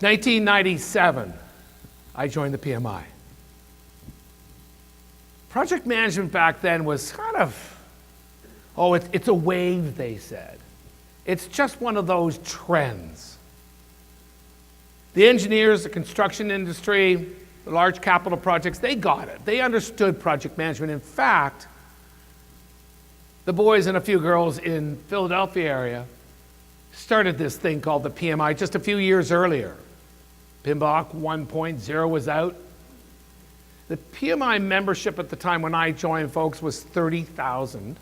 1997, I joined the PMI. Project management back then was kind of, it's a wave, they said. It's just one of those trends. The engineers, the construction industry, the large capital projects, they got it. They understood project management. In fact, the boys and a few girls in Philadelphia area started this thing called the PMI just a few years earlier. PMBOK 1.0 was out. The PMI membership at the time when I joined, folks, was 30,000.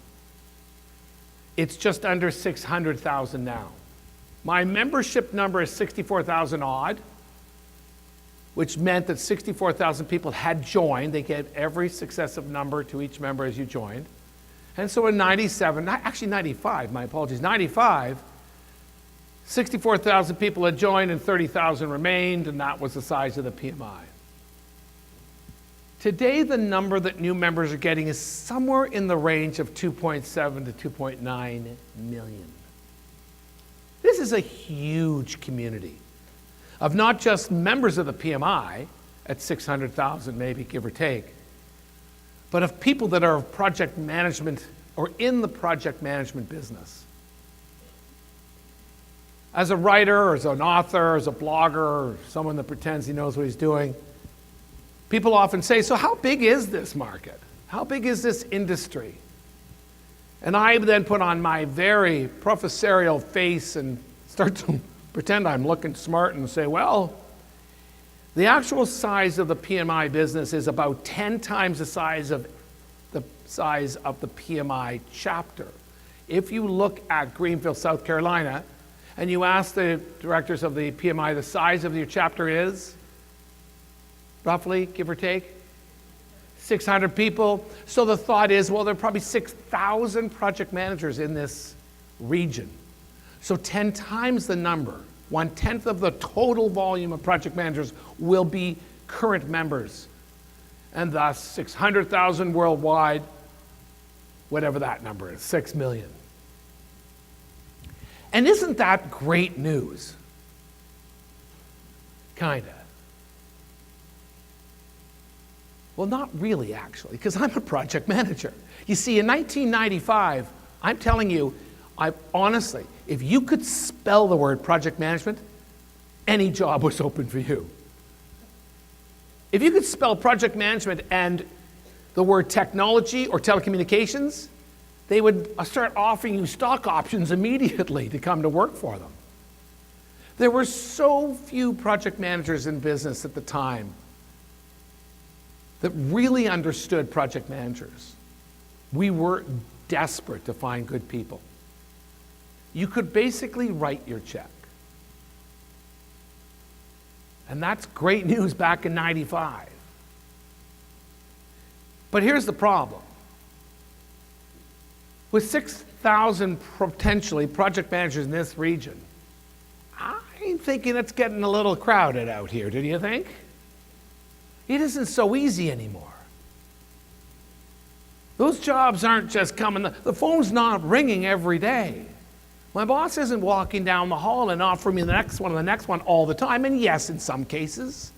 It's just under 600,000 now. My membership number is 64,000 odd, which meant that 64,000 people had joined. They get every successive number to each member as you joined. And so in 97, actually 95, my apologies, 95, 64,000 people had joined and 30,000 remained, and that was the size of the PMI. Today, the number that new members are getting is somewhere in the range of 2.7 to 2.9 million. This is a huge community of not just members of the PMI at 600,000 maybe, give or take, but of people that are project management or in the project management business. As a writer, or as an author, as a blogger, or someone that pretends he knows what he's doing, people often say, so how big is this market? How big is this industry? And I then put on my very professorial face and start to pretend I'm looking smart and say, well, the actual size of the PMI business is about 10 times the size of the PMI chapter. If you look at Greenville, South Carolina, and you ask the directors of the PMI the size of your chapter is, roughly, give or take, 600 people. So the thought is, well, there are probably 6,000 project managers in this region. So 10 times the number, 1/10 of the total volume of project managers will be current members. And thus 600,000 worldwide, whatever that number is, 6 million. And isn't that great news? Kinda. Well, not really, actually, because I'm a project manager. You see, in 1995, I'm telling you, honestly, if you could spell the word project management, any job was open for you. If you could spell project management and the word technology or telecommunications, they would start offering you stock options immediately to come to work for them. There were so few project managers in business at the time that really understood project managers. We were desperate to find good people. You could basically write your check. And that's great news back in 95. But here's the problem. With 6,000 potentially project managers in this region, I'm thinking it's getting a little crowded out here, do you think? It isn't so easy anymore. Those jobs aren't just coming. The phone's not ringing every day. My boss isn't walking down the hall and offering me the next one and the next one all the time. And yes, in some cases.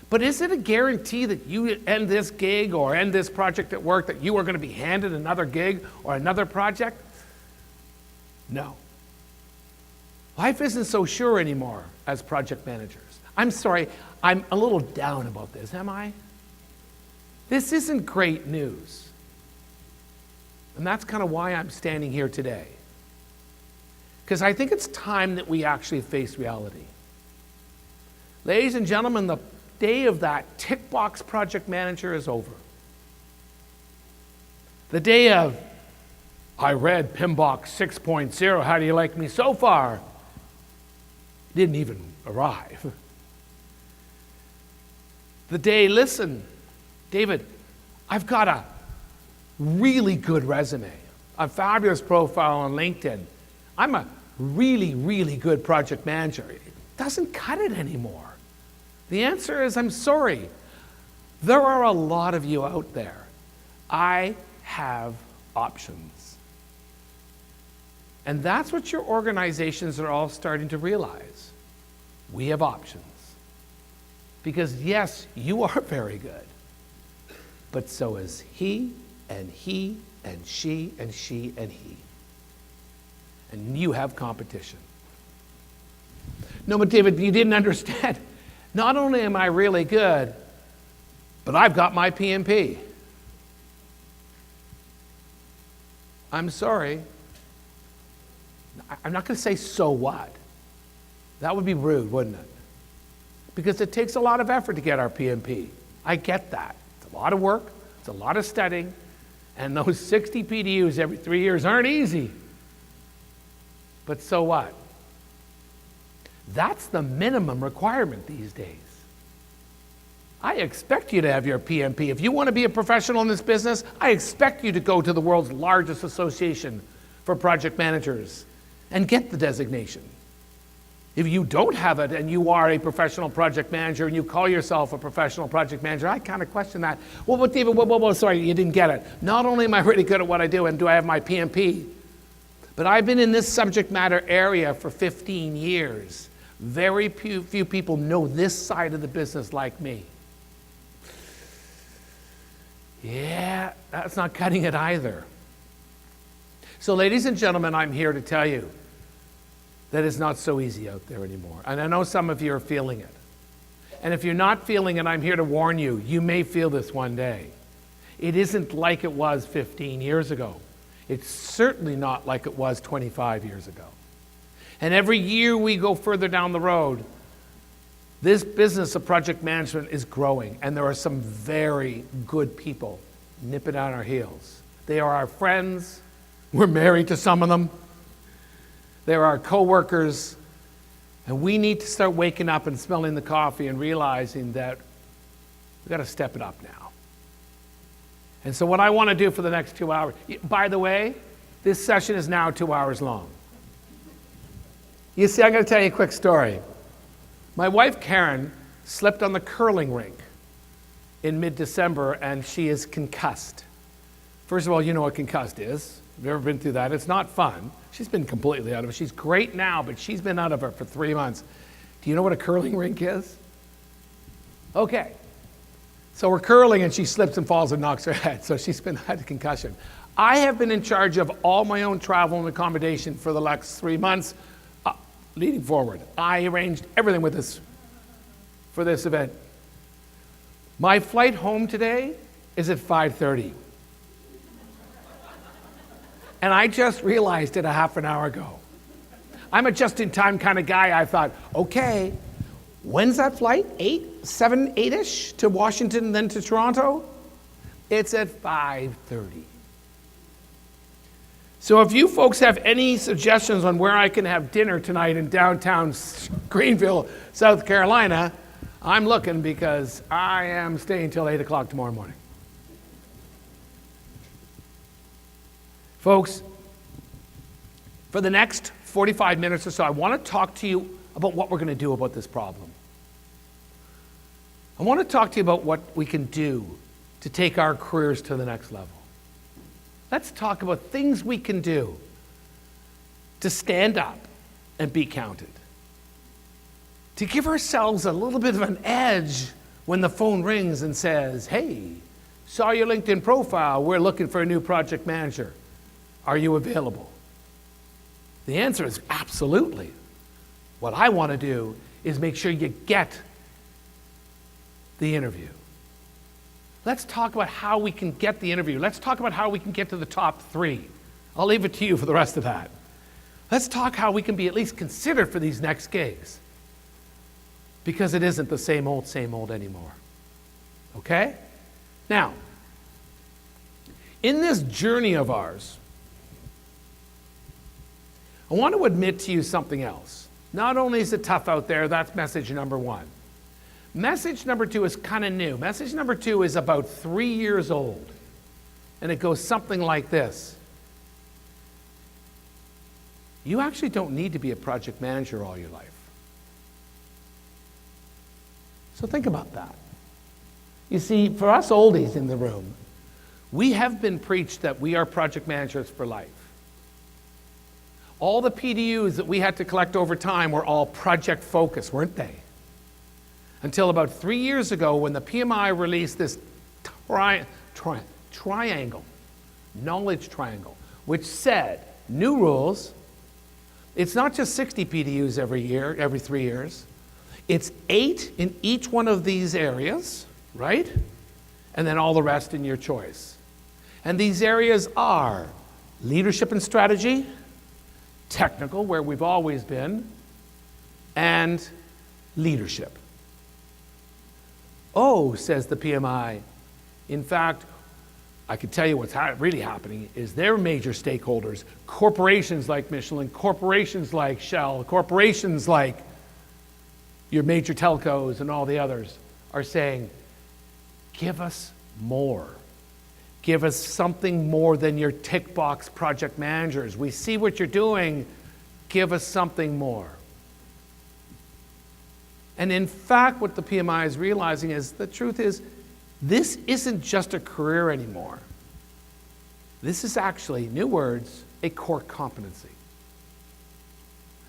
But is it a guarantee that you end this gig or end this project at work that you are going to be handed another gig or another project? No. Life isn't so sure anymore as project managers. I'm sorry, I'm a little down about this, am I? This isn't great news. And that's kind of why I'm standing here today. Because I think it's time that we actually face reality. Ladies and gentlemen, the day of that tick box project manager is over. The day of, I read PMBOK 6.0, how do you like me so far? Didn't even arrive. The day, listen, David, I've got a really good resume, a fabulous profile on LinkedIn. I'm a really, really good project manager. It doesn't cut it anymore. The answer is, I'm sorry. There are a lot of you out there. I have options. And that's what your organizations are all starting to realize. We have options. Because yes, you are very good, but so is he, and he, and she, and she, and he. And you have competition. No, but David, you didn't understand. Not only am I really good, but I've got my PMP. I'm sorry. I'm not going to say so what. That would be rude, wouldn't it? Because it takes a lot of effort to get our PMP. I get that. It's a lot of work. It's a lot of studying. And those 60 PDUs every 3 years aren't easy. But so what? That's the minimum requirement these days. I expect you to have your PMP. If you want to be a professional in this business, I expect you to go to the world's largest association for project managers and get the designation. If you don't have it and you are a professional project manager and you call yourself a professional project manager, I kind of question that. Well, but David, sorry, you didn't get it. Not only am I really good at what I do and do I have my PMP, but I've been in this subject matter area for 15 years. Very few people know this side of the business like me. Yeah, that's not cutting it either. So ladies and gentlemen, I'm here to tell you that it's not so easy out there anymore. And I know some of you are feeling it. And if you're not feeling it, I'm here to warn you, you may feel this one day. It isn't like it was 15 years ago. It's certainly not like it was 25 years ago. And every year we go further down the road, this business of project management is growing, and there are some very good people nipping on our heels. They are our friends. We're married to some of them. They're our coworkers, and we need to start waking up and smelling the coffee and realizing that we've got to step it up now. And so what I want to do for the next 2 hours, by the way, this session is now 2 hours long. You see, I'm going to tell you a quick story. My wife, Karen, slipped on the curling rink in mid-December, and she is concussed. First of all, you know what concussed is. Have you ever been through that? It's not fun. She's been completely out of it. She's great now, but she's been out of it for 3 months. Do you know what a curling rink is? Okay. So we're curling, and she slips and falls and knocks her head. So she's had a concussion. I have been in charge of all my own travel and accommodation for the last 3 months. Leading forward, I arranged everything with this for this event. My flight home today is at 5:30. And I just realized it a half an hour ago. I'm a just-in-time kind of guy. I thought, okay, when's that flight? 8-ish to Washington, then to Toronto? It's at 5:30. So if you folks have any suggestions on where I can have dinner tonight in downtown Greenville, South Carolina, I'm looking, because I am staying till 8 o'clock tomorrow morning. Folks, for the next 45 minutes or so, I want to talk to you about what we're going to do about this problem. I want to talk to you about what we can do to take our careers to the next level. Let's talk about things we can do to stand up and be counted. To give ourselves a little bit of an edge when the phone rings and says, hey, saw your LinkedIn profile, we're looking for a new project manager. Are you available? The answer is absolutely. What I want to do is make sure you get the interview. Let's talk about how we can get the interview. Let's talk about how we can get to the top 3. I'll leave it to you for the rest of that. Let's talk how we can be at least considered for these next gigs. Because it isn't the same old anymore. Okay? Now, in this journey of ours, I want to admit to you something else. Not only is it tough out there, that's message number 1. Message number 2 is kind of new. Message number 2 is about 3 years old. And it goes something like this. You actually don't need to be a project manager all your life. So think about that. You see, for us oldies in the room, we have been preached that we are project managers for life. All the PDUs that we had to collect over time were all project focused, weren't they? Until about 3 years ago when the PMI released this triangle, knowledge triangle, which said, new rules, it's not just 60 PDUs every year, every 3 years. It's 8 in each one of these areas, right? And then all the rest in your choice. And these areas are leadership and strategy, technical, where we've always been, and leadership. Oh, says the PMI, in fact, I can tell you what's really happening is their major stakeholders, corporations like Michelin, corporations like Shell, corporations like your major telcos and all the others are saying, give us more. Give us something more than your tick box project managers. We see what you're doing. Give us something more. And in fact, what the PMI is realizing is the truth is this isn't just a career anymore. This is actually, new words, a core competency.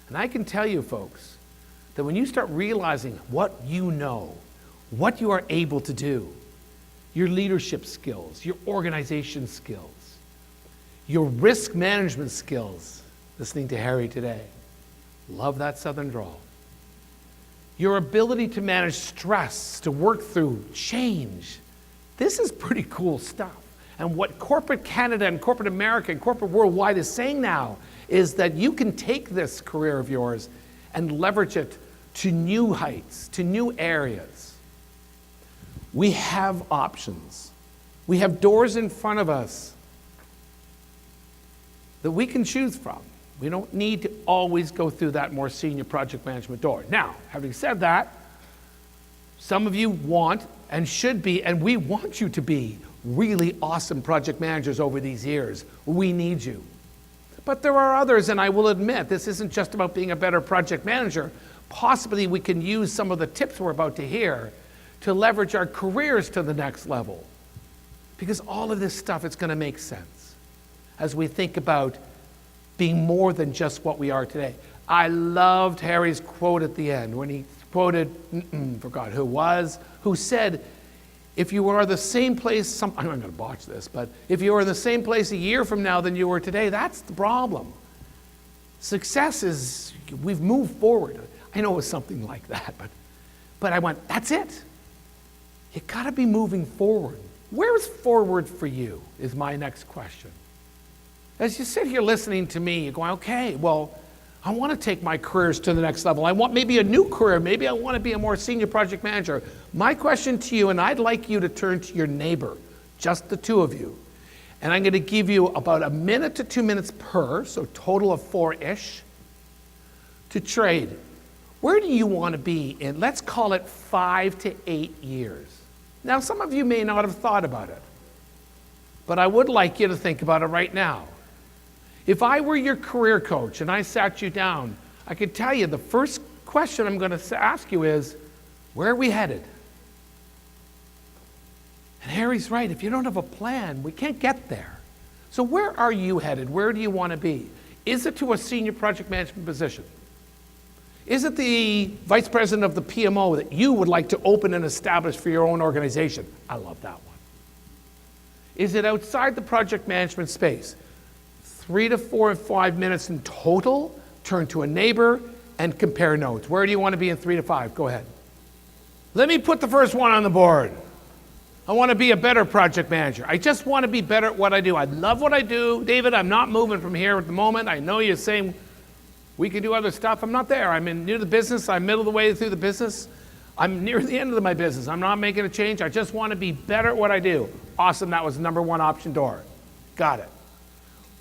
And I can tell you, folks, that when you start realizing what you know, what you are able to do, your leadership skills, your organization skills, your risk management skills, listening to Harry today, love that Southern drawl, your ability to manage stress, to work through change, this is pretty cool stuff. And what corporate Canada and corporate America and corporate worldwide is saying now is that you can take this career of yours and leverage it to new heights, to new areas. We have options. We have doors in front of us that we can choose from. We don't need to always go through that more senior project management door. Now, having said that, some of you want and should be, and we want you to be, really awesome project managers over these years. We need you. But there are others, and I will admit, this isn't just about being a better project manager. Possibly we can use some of the tips we're about to hear to leverage our careers to the next level. Because all of this stuff, it's going to make sense as we think about being more than just what we are today. I loved Harry's quote at the end when he quoted, forgot who said, if you are the same place, I'm not going to botch this, but if you are in the same place a year from now than you were today, that's the problem. Success is, we've moved forward. I know it was something like that, but I went, that's it. You got to be moving forward. Where's forward for you is my next question. As you sit here listening to me, you're going, okay, well, I want to take my careers to the next level. I want maybe a new career. Maybe I want to be a more senior project manager. My question to you, and I'd like you to turn to your neighbor, just the two of you. And I'm going to give you about 1 minute to 2 minutes per, so total of 4-ish, to trade. Where do you want to be in, let's call it 5 to 8 years? Now, some of you may not have thought about it, but I would like you to think about it right now. If I were your career coach and I sat you down, I could tell you the first question I'm going to ask you is, where are we headed? And Harry's right. If you don't have a plan, we can't get there. So where are you headed? Where do you want to be? Is it to a senior project management position? Is it the vice president of the PMO that you would like to open and establish for your own organization? I love that one. Is it outside the project management space? 3 to 4 or 5 minutes in total, turn to a neighbor and compare notes. Where do you want to be in 3 to 5? Go ahead. Let me put the first one on the board. I want to be a better project manager. I just want to be better at what I do. I love what I do. David, I'm not moving from here at the moment. I know you're saying we can do other stuff. I'm not there. I'm new to the business. I'm middle of the way through the business. I'm near the end of my business. I'm not making a change. I just want to be better at what I do. Awesome. That was the number 1 option door. Got it.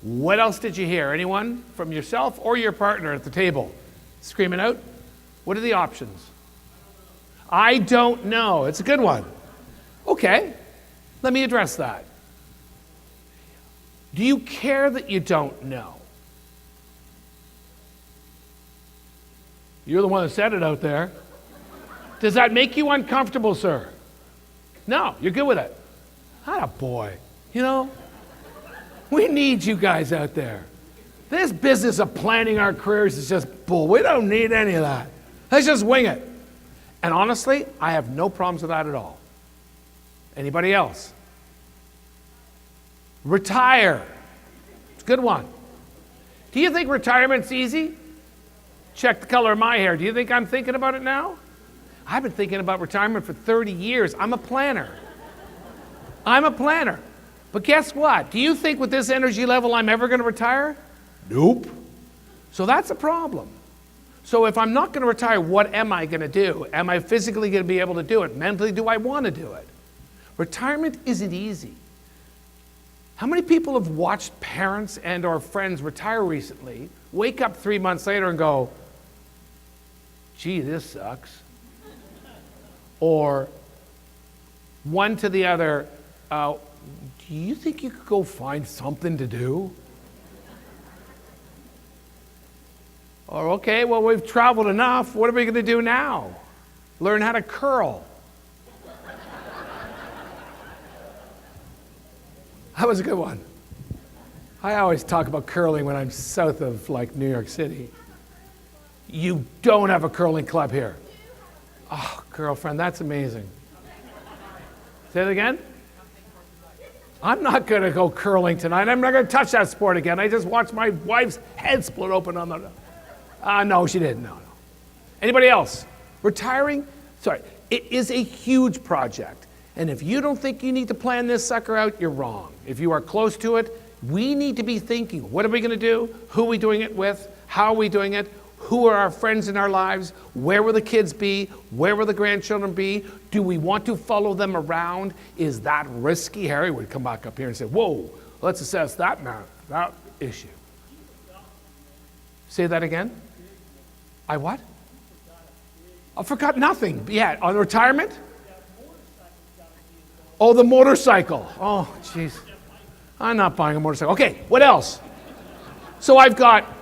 What else did you hear? Anyone from yourself or your partner at the table screaming out? What are the options? I don't know. It's a good one. Okay, let me address that. Do you care that you don't know? You're the one that said it out there. Does that make you uncomfortable, sir? No, you're good with it. Atta boy. You know, we need you guys out there. This business of planning our careers is just bull. We don't need any of that. Let's just wing it. And honestly, I have no problems with that at all. Anybody else? Retire. It's a good one. Do you think retirement's easy? Check the color of my hair. Do you think I'm thinking about it now? I've been thinking about retirement for 30 years. I'm a planner. But guess what? Do you think with this energy level I'm ever going to retire? Nope. So that's a problem. So if I'm not going to retire, what am I going to do? Am I physically going to be able to do it? Mentally, do I want to do it? Retirement isn't easy. How many people have watched parents and or friends retire recently, wake up 3 months later and go, gee, this sucks? Or one to the other, do you think you could go find something to do? Or, okay, well, we've traveled enough. What are we going to do now? Learn how to curl. That was a good one. I always talk about curling when I'm south of, like, New York City. You don't have a curling club here. Oh, girlfriend, that's amazing. Say it again? I'm not going to go curling tonight. I'm not going to touch that sport again. I just watched my wife's head split open on the... no, she didn't. No. Anybody else? Retiring? Sorry. It is a huge project. And if you don't think you need to plan this sucker out, you're wrong. If you are close to it, we need to be thinking, what are we going to do? Who are we doing it with? How are we doing it? Who are our friends in our lives? Where will the kids be? Where will the grandchildren be? Do we want to follow them around? Is that risky? Harry would come back up here and say, whoa, let's assess that issue. Say that again? I what? I forgot nothing. Yeah, on retirement? Oh, the motorcycle. Oh, jeez. I'm not buying a motorcycle. Okay, what else? So I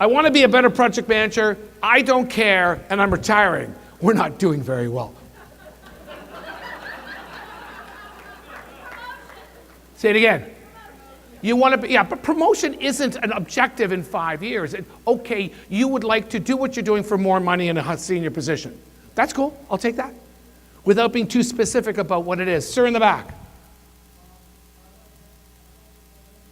want to be a better project manager, I don't care, and I'm retiring. We're not doing very well. Say it again. You want to be, yeah, but promotion isn't an objective in 5 years. Okay, you would like to do what you're doing for more money in a senior position. That's cool, I'll take that. Without being too specific about what it is. Sir in the back.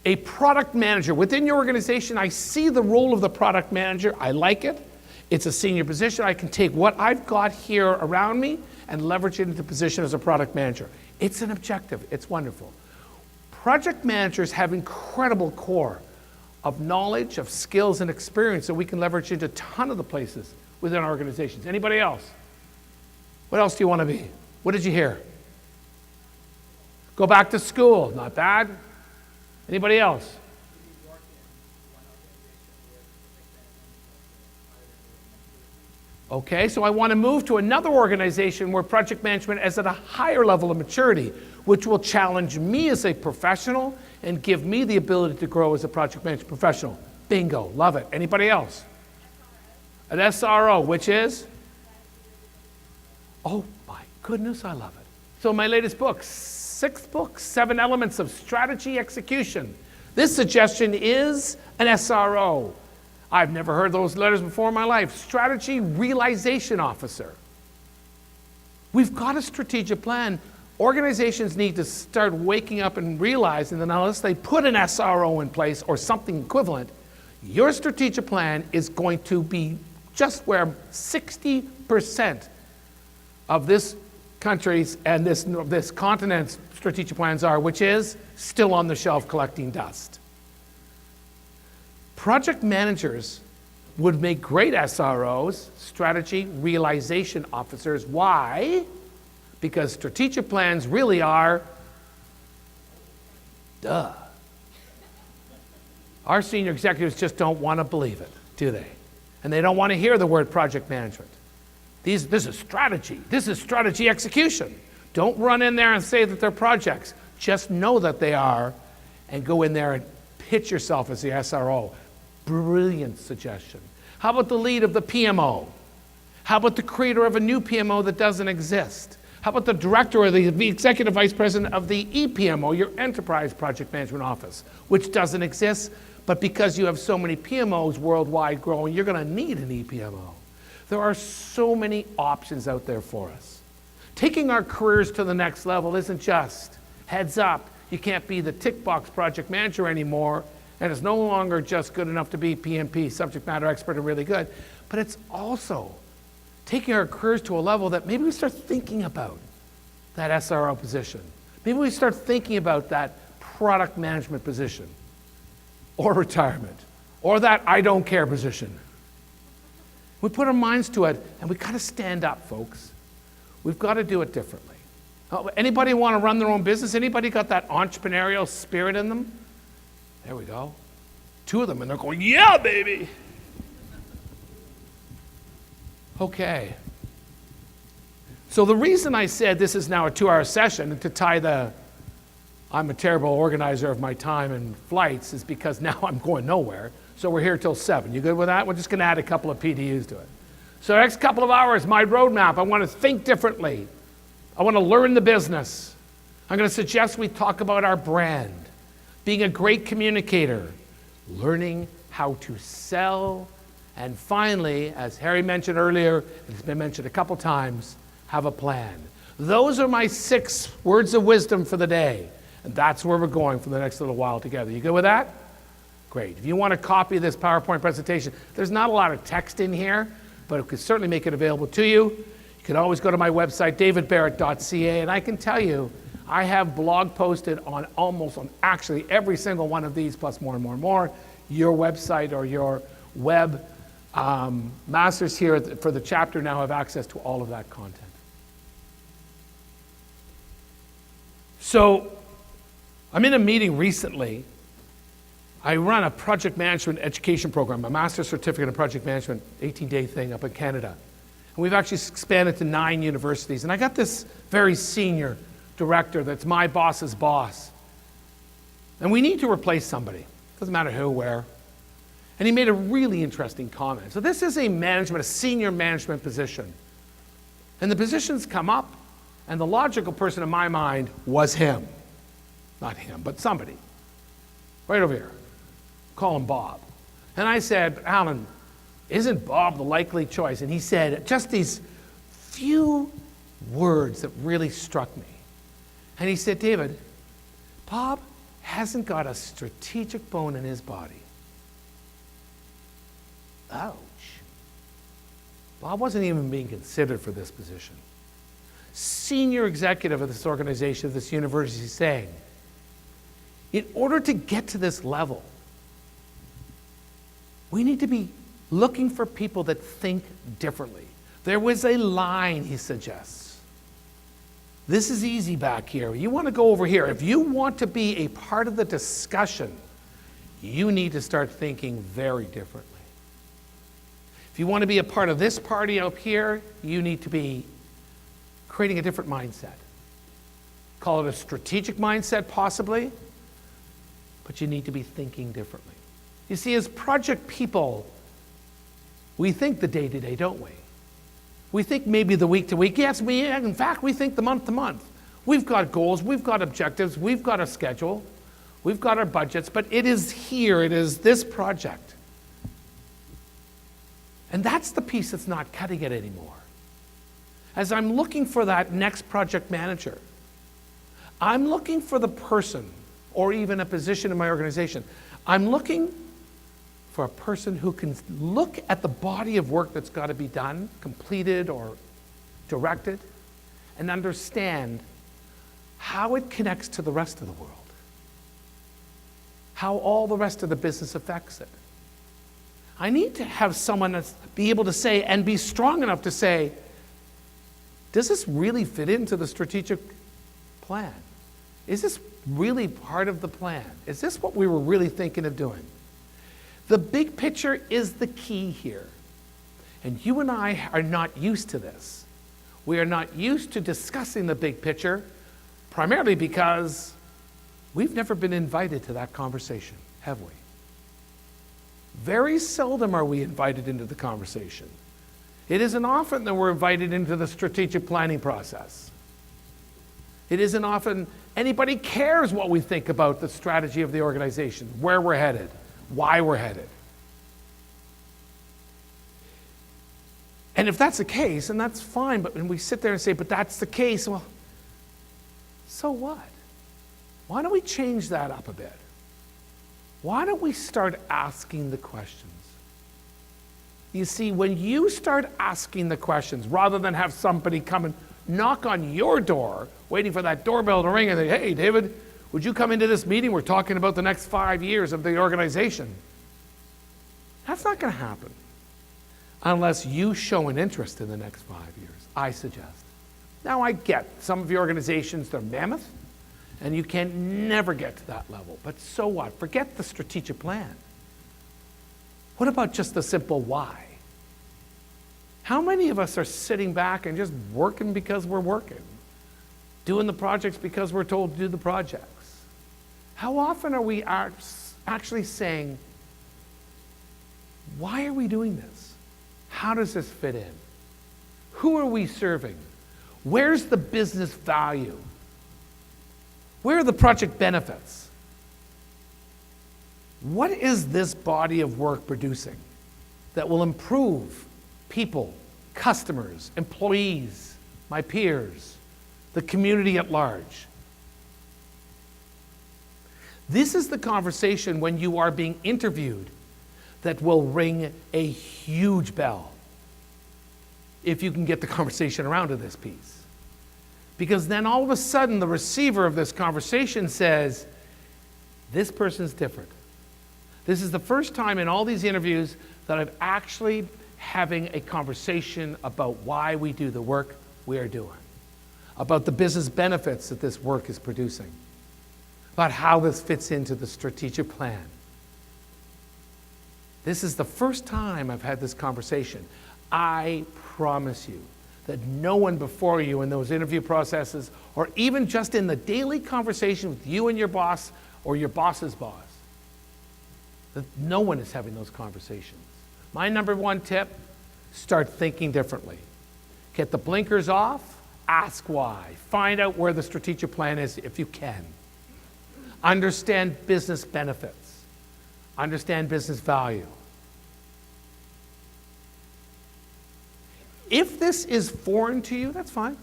A product manager. Within your organization, I see the role of the product manager. I like it. It's a senior position. I can take what I've got here around me and leverage it into position as a product manager. It's an objective. It's wonderful. Project managers have incredible core of knowledge, of skills, and experience that we can leverage into a ton of the places within our organizations. Anybody else? What else do you want to be? What did you hear? Go back to school. Not bad. Anybody else? Okay, so I want to move to another organization where project management is at a higher level of maturity, which will challenge me as a professional and give me the ability to grow as a project management professional. Bingo, love it. Anybody else? An SRO, which is? Oh my goodness, I love it. So my latest book, 6th book, 7 Elements of Strategy Execution. This suggestion is an SRO. I've never heard those letters before in my life. Strategy Realization Officer. We've got a strategic plan. Organizations need to start waking up and realizing that unless they put an SRO in place or something equivalent, your strategic plan is going to be just where 60% of this country's and this continent's strategic plans are, which is still on the shelf collecting dust. Project managers would make great SROs, strategy realization officers. Why? Because strategic plans really are, duh. Our senior executives just don't want to believe it, do they? And they don't want to hear the word project management. This is strategy. This is strategy execution. Don't run in there and say that they're projects. Just know that they are and go in there and pitch yourself as the SRO. Brilliant suggestion. How about the lead of the PMO? How about the creator of a new PMO that doesn't exist? How about the director or the executive vice president of the EPMO, your enterprise project management office, which doesn't exist, But because you have so many PMOs worldwide growing, you're going to need an ePMO. There are so many options out there for us. Taking our careers to the next level isn't just, heads up, you can't be the tick box project manager anymore, and it's no longer just good enough to be PMP, subject matter expert, and really good, but it's also taking our careers to a level that maybe we start thinking about that SRO position. Maybe we start thinking about that product management position, or retirement, or that I don't care position. We put our minds to it, and we got to stand up, folks. We've got to do it differently. Anybody want to run their own business? Anybody got that entrepreneurial spirit in them? There we go. 2 of them, and they're going, yeah, baby. Okay. So the reason I said this is now a 2-hour session, and to tie the I'm a terrible organizer of my time and flights, is because now I'm going nowhere. So we're here till 7. You good with that? We're just going to add a couple of PDUs to it. So the next couple of hours, my roadmap, I want to think differently. I want to learn the business. I'm going to suggest we talk about our brand, being a great communicator, learning how to sell, and finally, as Harry mentioned earlier, it's been mentioned a couple times, have a plan. Those are my 6 words of wisdom for the day. And that's where we're going for the next little while together. You good with that? Great. If you want a copy of this PowerPoint presentation, there's not a lot of text in here, but it could certainly make it available to you. You can always go to my website, davidbarrett.ca, and I can tell you, I have blog posted on actually every single one of these, plus more and more and more. Your website or your web masters here for the chapter now have access to all of that content. So, I'm in a meeting recently. I run a project management education program, a master's certificate in project management, 18-day thing up in Canada. And we've actually expanded to 9 universities. And I got this very senior director that's my boss's boss. And we need to replace somebody. Doesn't matter who, where. And he made a really interesting comment. So this is a senior management position. And the positions come up, and the logical person in my mind was him. Not him, but somebody. Right over here. Call him Bob. And I said, Alan, isn't Bob the likely choice? And he said just these few words that really struck me. And he said, David, Bob hasn't got a strategic bone in his body. Ouch. Bob wasn't even being considered for this position. Senior executive of this organization, of this university, is saying, in order to get to this level, we need to be looking for people that think differently. There was a line, he suggests. This is easy back here. You want to go over here. If you want to be a part of the discussion, you need to start thinking very differently. If you want to be a part of this party up here, you need to be creating a different mindset. Call it a strategic mindset, possibly, but you need to be thinking differently. You see, as project people, we think the day-to-day, don't we? We think maybe the week-to-week. Yes, in fact, we think the month-to-month. We've got goals, we've got objectives, we've got a schedule, we've got our budgets, but it is here, it is this project. And that's the piece that's not cutting it anymore. As I'm looking for that next project manager, I'm looking for the person, or even a position in my organization. I'm looking for a person who can look at the body of work that's got to be done, completed or directed, and understand how it connects to the rest of the world, how all the rest of the business affects it. I need to have someone that's be able to say and be strong enough to say, does this really fit into the strategic plan? Is this really part of the plan? Is this what we were really thinking of doing? The big picture is the key here. And you and I are not used to this. We are not used to discussing the big picture, primarily because we've never been invited to that conversation, have we? Very seldom are we invited into the conversation. It isn't often that we're invited into the strategic planning process. It isn't often anybody cares what we think about the strategy of the organization, where we're headed, why we're headed. And if that's the case, and that's fine, but when we sit there and say, but that's the case, well, so what? Why don't we change that up a bit? Why don't we start asking the questions? You see, when you start asking the questions, rather than have somebody come and knock on your door, waiting for that doorbell to ring and say, hey, David, would you come into this meeting? We're talking about the next 5 years of the organization. That's not going to happen unless you show an interest in the next 5 years, I suggest. Now, I get some of your organizations, they're mammoth, and you can never get to that level. But so what? Forget the strategic plan. What about just the simple why? How many of us are sitting back and just working because we're working? Doing the projects because we're told to do the projects? How often are we actually saying, why are we doing this? How does this fit in? Who are we serving? Where's the business value? Where are the project benefits? What is this body of work producing that will improve people, customers, employees, my peers, the community at large? This is the conversation when you are being interviewed that will ring a huge bell if you can get the conversation around to this piece. Because then all of a sudden the receiver of this conversation says, this person's different. This is the first time in all these interviews that I'm actually having a conversation about why we do the work we are doing, about the business benefits that this work is producing, about how this fits into the strategic plan. This is the first time I've had this conversation. I promise you that no one before you in those interview processes, or even just in the daily conversation with you and your boss or your boss's boss, that no one is having those conversations. My number one tip, start thinking differently. Get the blinkers off, ask why. Find out where the strategic plan is if you can. Understand business benefits. Understand business value. If this is foreign to you, that's fine.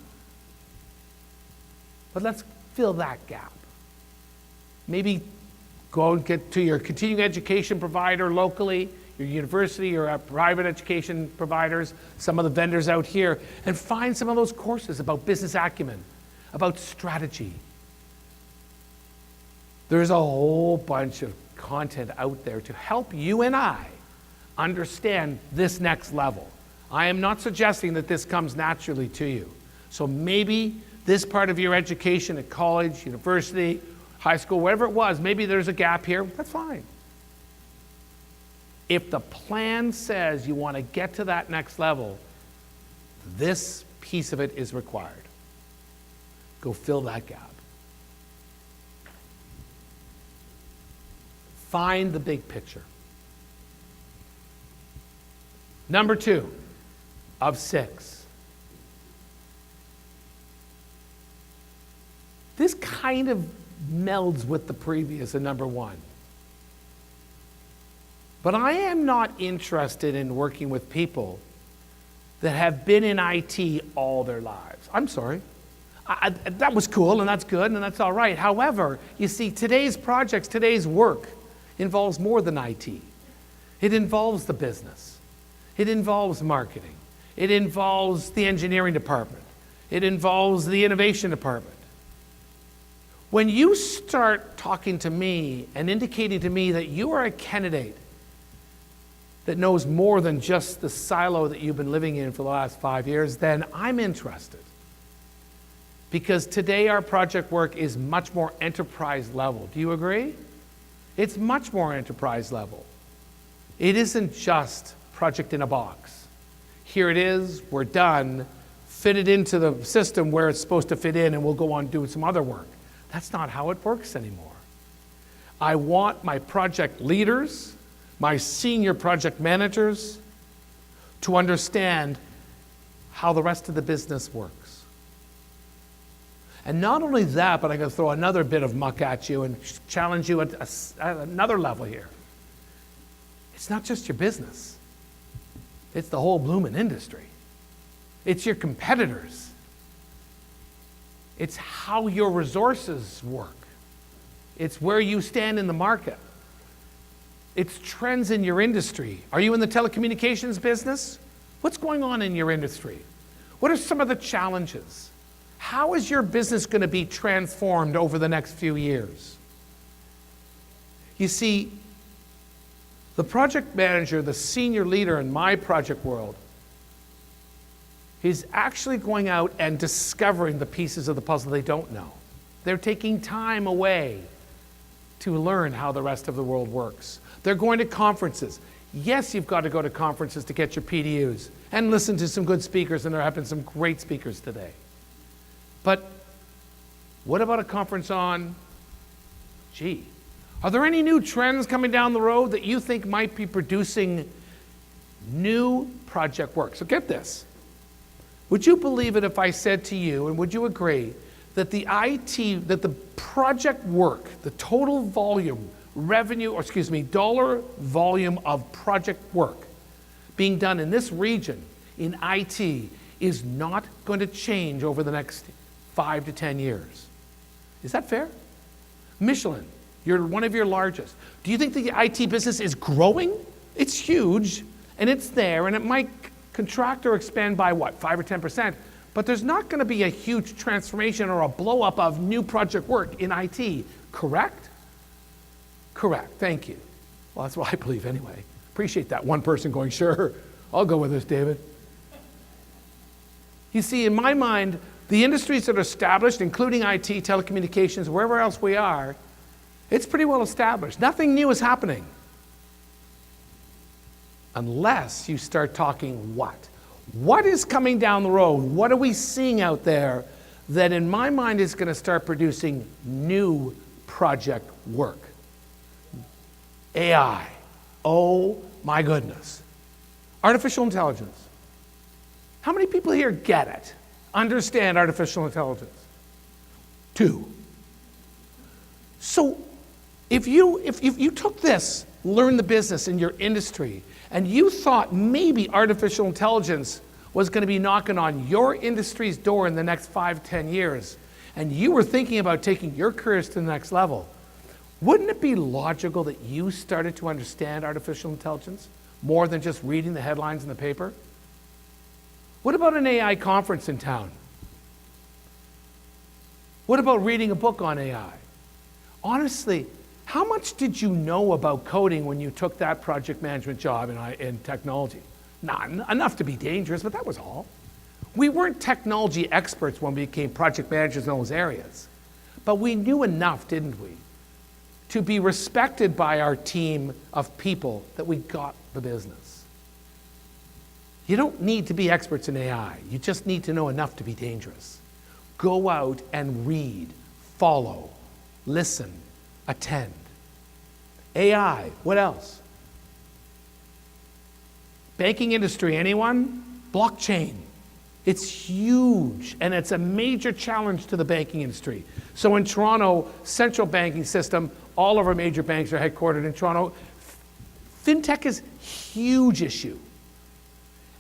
But let's fill that gap. Maybe go and get to your continuing education provider locally, your university or private education providers, some of the vendors out here, and find some of those courses about business acumen, about strategy. There's a whole bunch of content out there to help you and I understand this next level. I am not suggesting that this comes naturally to you. So maybe this part of your education at college, university, high school, whatever it was, maybe there's a gap here. That's fine. If the plan says you want to get to that next level, this piece of it is required. Go fill that gap. Find the big picture. Number 2 of 6. This kind of melds with the previous in number 1. But I am not interested in working with people that have been in IT all their lives. I'm sorry. That was cool and that's good and that's all right. However, you see, today's projects, today's work involves more than IT. It involves the business. It involves marketing. It involves the engineering department. It involves the innovation department. When you start talking to me and indicating to me that you are a candidate that knows more than just the silo that you've been living in for the last 5 years, then I'm interested. Because today our project work is much more enterprise level. Do you agree? It's much more enterprise level. It isn't just project in a box. Here it is, we're done, fit it into the system where it's supposed to fit in, and we'll go on doing some other work. That's not how it works anymore. I want my project leaders, my senior project managers, to understand how the rest of the business works. And not only that, but I'm going to throw another bit of muck at you and challenge you at another level here. It's not just your business. It's the whole blooming industry. It's your competitors. It's how your resources work. It's where you stand in the market. It's trends in your industry. Are you in the telecommunications business? What's going on in your industry? What are some of the challenges? How is your business going to be transformed over the next few years? You see, the project manager, the senior leader in my project world, he's actually going out and discovering the pieces of the puzzle they don't know. They're taking time away to learn how the rest of the world works. They're going to conferences. Yes, you've got to go to conferences to get your PDUs and listen to some good speakers, and there have been some great speakers today. But what about a conference on, are there any new trends coming down the road that you think might be producing new project work? So get this. Would you believe it if I said to you, and would you agree, that the project work, the total volume, dollar volume of project work being done in this region in IT is not going to change over the next 5 to 10 years? Is that fair? Michelin, you're one of your largest. Do you think the IT business is growing? It's huge, and it's there, and it might contract or expand by what, 5 or 10%, but there's not going to be a huge transformation or a blow up of new project work in IT, correct? Correct, thank you. Well, that's what I believe anyway. Appreciate that one person going, sure, I'll go with this, David. You see, in my mind, the industries that are established, including IT, telecommunications, wherever else we are, it's pretty well established. Nothing new is happening. Unless you start talking what? What is coming down the road? What are we seeing out there that in my mind is going to start producing new project work? AI. Oh my goodness. Artificial intelligence. How many people here get it? Understand artificial intelligence? 2. So if you took this, learned the business in your industry, and you thought maybe artificial intelligence was going to be knocking on your industry's door in the next 5, 10 years, and you were thinking about taking your careers to the next level, wouldn't it be logical that you started to understand artificial intelligence more than just reading the headlines in the paper? What about an AI conference in town? What about reading a book on AI? Honestly, how much did you know about coding when you took that project management job in technology? Not enough to be dangerous, but that was all. We weren't technology experts when we became project managers in those areas. But we knew enough, didn't we, to be respected by our team of people that we got the business. You don't need to be experts in AI. You just need to know enough to be dangerous. Go out and read, follow, listen, attend. AI, what else? Banking industry, anyone? Blockchain. It's huge, and it's a major challenge to the banking industry. So in Toronto, central banking system, all of our major banks are headquartered in Toronto. FinTech is a huge issue.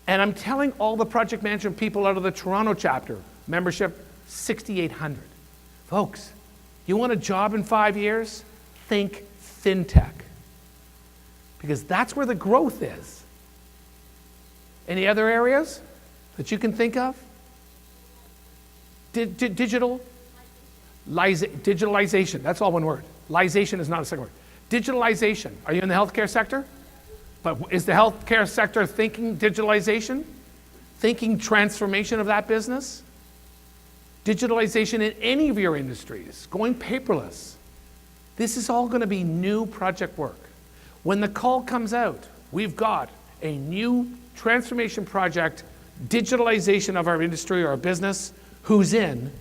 And I'm telling all the project management people out of the Toronto chapter, membership 6,800. Folks, you want a job in 5 years? Think FinTech. Because that's where the growth is. Any other areas that you can think of? Digitalization, that's all one word. Lization is not a second word. Digitalization, are you in the healthcare sector? But is the healthcare sector thinking digitalization? Thinking transformation of that business? Digitalization in any of your industries, going paperless. This is all going to be new project work. When the call comes out, we've got a new transformation project, digitalization of our industry or our business, who's in,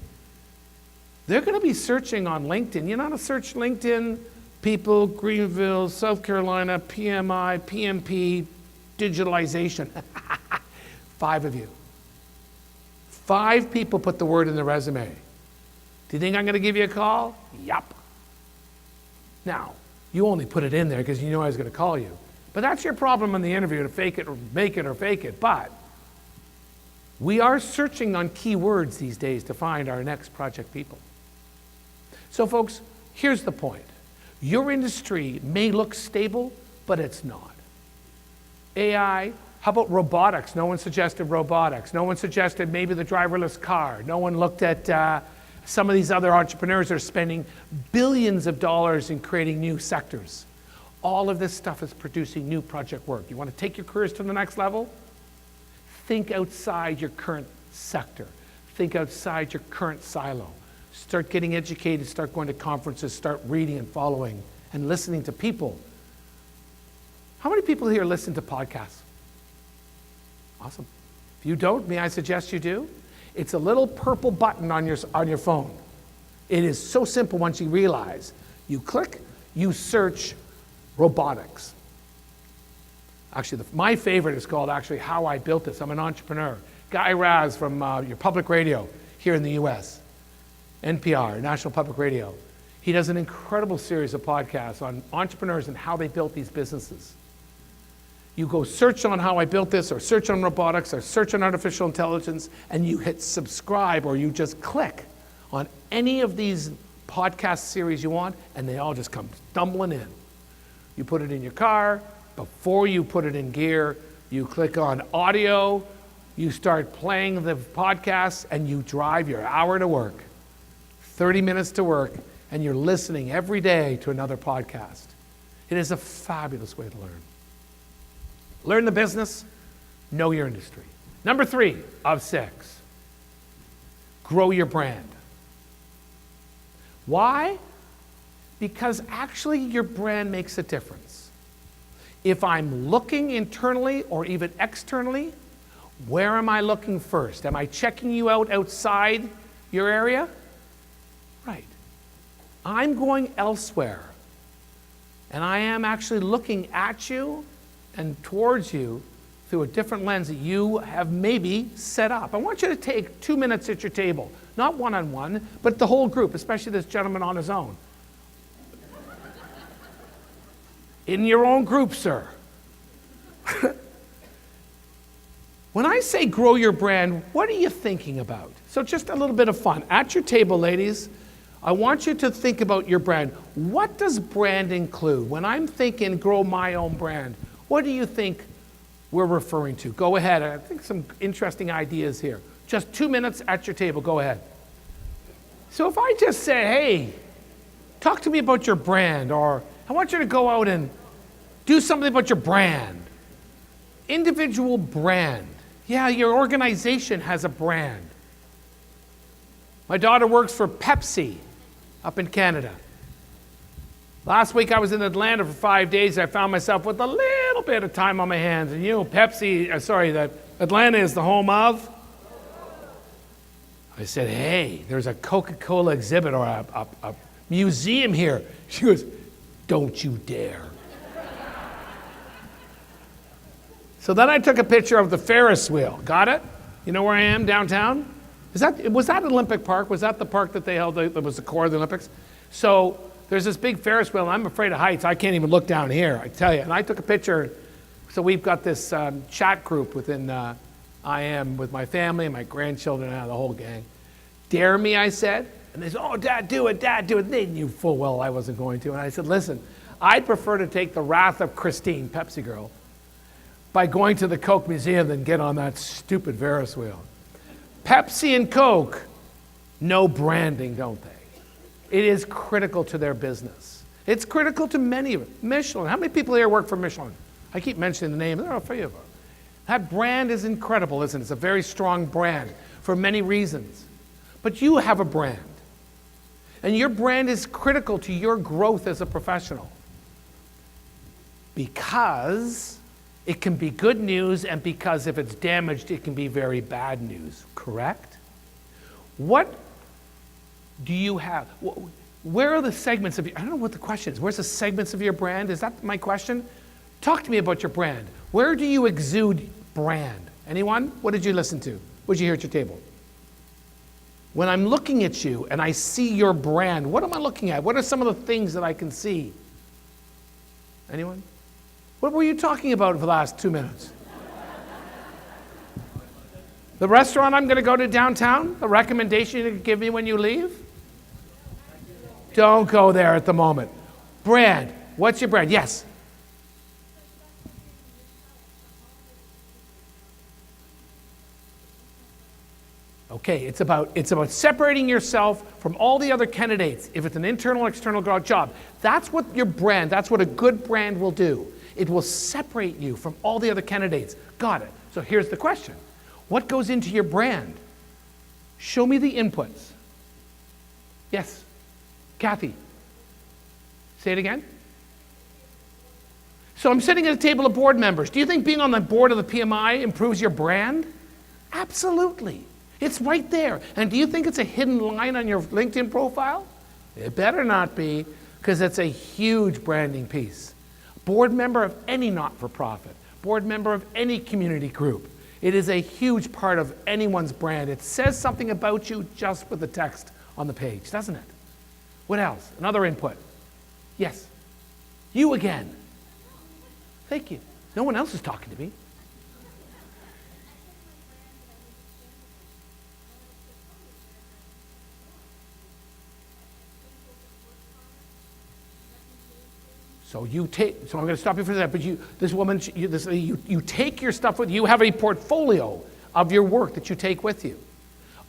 they're going to be searching on LinkedIn. You know how to search LinkedIn? People, Greenville, South Carolina, PMI, PMP, digitalization. 5 of you. 5 people put the word in the resume. Do you think I'm going to give you a call? Yup. Now, you only put it in there because you know I was going to call you. But that's your problem in the interview, to fake it or make it or fake it. But we are searching on keywords these days to find our next project people. So folks, here's the point. Your industry may look stable, but it's not. AI, how about robotics? No one suggested robotics. No one suggested maybe the driverless car. No one looked at some of these other entrepreneurs that are spending billions of dollars in creating new sectors. All of this stuff is producing new project work. You want to take your careers to the next level? Think outside your current sector. Think outside your current silo. Start getting educated, start going to conferences, start reading and following and listening to people. How many people here listen to podcasts? Awesome. If you don't, may I suggest you do? It's a little purple button on your phone. It is so simple once you realize. You click, you search robotics. Actually, my favorite is called How I Built This. I'm an entrepreneur. Guy Raz from your public radio here in the US, NPR, National Public Radio. He does an incredible series of podcasts on entrepreneurs and how they built these businesses. You go search on How I Built This, or search on robotics, or search on artificial intelligence, and you hit subscribe, or you just click on any of these podcast series you want, and they all just come stumbling in. You put it in your car. Before you put it in gear, you click on audio, you start playing the podcast, and you drive your hour to work, 30 minutes to work, and you're listening every day to another podcast. It is a fabulous way to learn. Learn the business, know your industry. Number 3 of 6, grow your brand. Why? Because actually your brand makes a difference. If I'm looking internally or even externally, where am I looking first? Am I checking you out outside your area? Right. I'm going elsewhere. And I am actually looking at you and towards you through a different lens that you have maybe set up. I want you to take 2 minutes at your table, not one-on-one, but the whole group, especially this gentleman on his own. In your own group, sir. When I say grow your brand, what are you thinking about? So just a little bit of fun. At your table, ladies, I want you to think about your brand. What does brand include? When I'm thinking grow my own brand, what do you think we're referring to? Go ahead. I think some interesting ideas here. Just 2 minutes at your table. Go ahead. So if I just say, hey, talk to me about your brand, or I want you to go out and do something about your brand. Individual brand. Yeah, your organization has a brand. My daughter works for Pepsi up in Canada. Last week I was in Atlanta for 5 days. I found myself with a little bit of time on my hands. And you know, that Atlanta is the home of? I said, hey, there's a Coca-Cola exhibit or a museum here. She goes, don't you dare. So then I took a picture of the Ferris wheel. Got it? You know where I am downtown? Was that Olympic Park? Was that the park that they held, that was the core of the Olympics? So there's this big Ferris wheel, and I'm afraid of heights. I can't even look down here, I tell you. And I took a picture. So we've got this chat group within I Am with my family and my grandchildren and the whole gang. Dare me, I said. And they said, oh, Dad, do it, Dad, do it. They knew full well I wasn't going to. And I said, listen, I'd prefer to take the wrath of Christine, Pepsi girl, by going to the Coke Museum than get on that stupid Ferris wheel. Pepsi and Coke know branding, don't they? It is critical to their business. It's critical to many of them. Michelin. How many people here work for Michelin? I keep mentioning the name. There are a few of them. That brand is incredible, isn't it? It's a very strong brand for many reasons. But you have a brand. And your brand is critical to your growth as a professional. Because it can be good news, and because if it's damaged, it can be very bad news, correct? What do you have? Where are the segments of your, I don't know what the question is. Where's the segments of your brand? Is that my question? Talk to me about your brand. Where do you exude brand? Anyone? What did you listen to? What did you hear at your table? When I'm looking at you and I see your brand, what am I looking at? What are some of the things that I can see? Anyone? What were you talking about for the last 2 minutes? The restaurant I'm going to go to downtown? The recommendation you give me when you leave? Don't go there at the moment. Brand. What's your brand? Yes. Okay, it's about separating yourself from all the other candidates. If it's an internal or external job, that's what your brand, that's what a good brand will do. It will separate you from all the other candidates. Got it. So here's the question. What goes into your brand? Show me the inputs. Yes. Kathy. Say it again. So I'm sitting at a table of board members. Do you think being on the board of the PMI improves your brand? Absolutely. It's right there. And do you think it's a hidden line on your LinkedIn profile? It better not be, because it's a huge branding piece. Board member of any not-for-profit, board member of any community group. It is a huge part of anyone's brand. It says something about you just with the text on the page, doesn't it? What else? Another input. Yes. You again. Thank you. No one else is talking to me. So I'm going to stop you for that, but you take your stuff with you. You have a portfolio of your work that you take with you.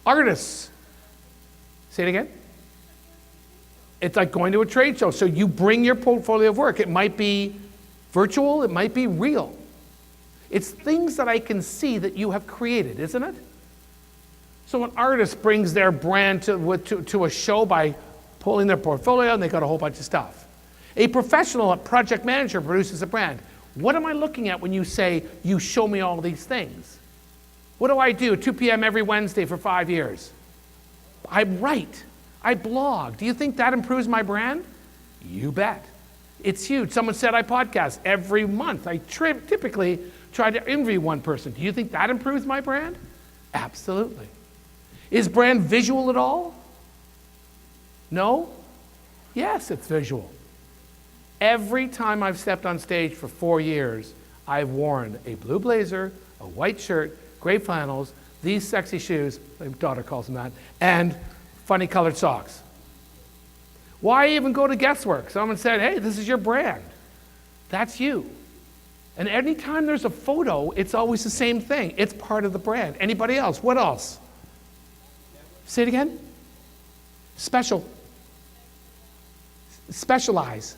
Artists, say it again. It's like going to a trade show. So you bring your portfolio of work. It might be virtual, it might be real. It's things that I can see that you have created, isn't it? So an artist brings their brand to a show by pulling their portfolio, and they got a whole bunch of stuff. A professional, a project manager, produces a brand. What am I looking at when you say, you show me all these things? What do I do 2 p.m. every Wednesday for 5 years? I write. I blog. Do you think that improves my brand? You bet. It's huge. Someone said I podcast every month. I typically try to interview one person. Do you think that improves my brand? Absolutely. Is brand visual at all? No? Yes, it's visual. Every time I've stepped on stage for 4 years, I've worn a blue blazer, a white shirt, gray flannels, these sexy shoes, my daughter calls them that, and funny colored socks. Why even go to guesswork? Someone said, hey, this is your brand. That's you. And anytime there's a photo, it's always the same thing. It's part of the brand. Anybody else? What else? Say it again. Special. Specialize.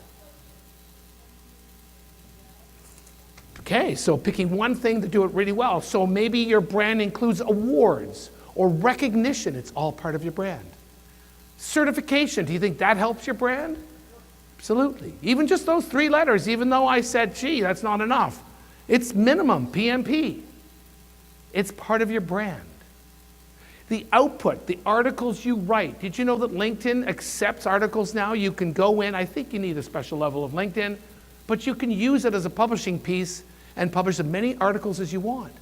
Okay, so picking one thing to do it really well. So maybe your brand includes awards or recognition. It's all part of your brand. Certification, do you think that helps your brand? Absolutely. Even just those 3 letters, even though I said, gee, that's not enough. It's minimum, PMP. It's part of your brand. The output, the articles you write. Did you know that LinkedIn accepts articles now? You can go in, I think you need a special level of LinkedIn, but you can use it as a publishing piece and publish as many articles as you want.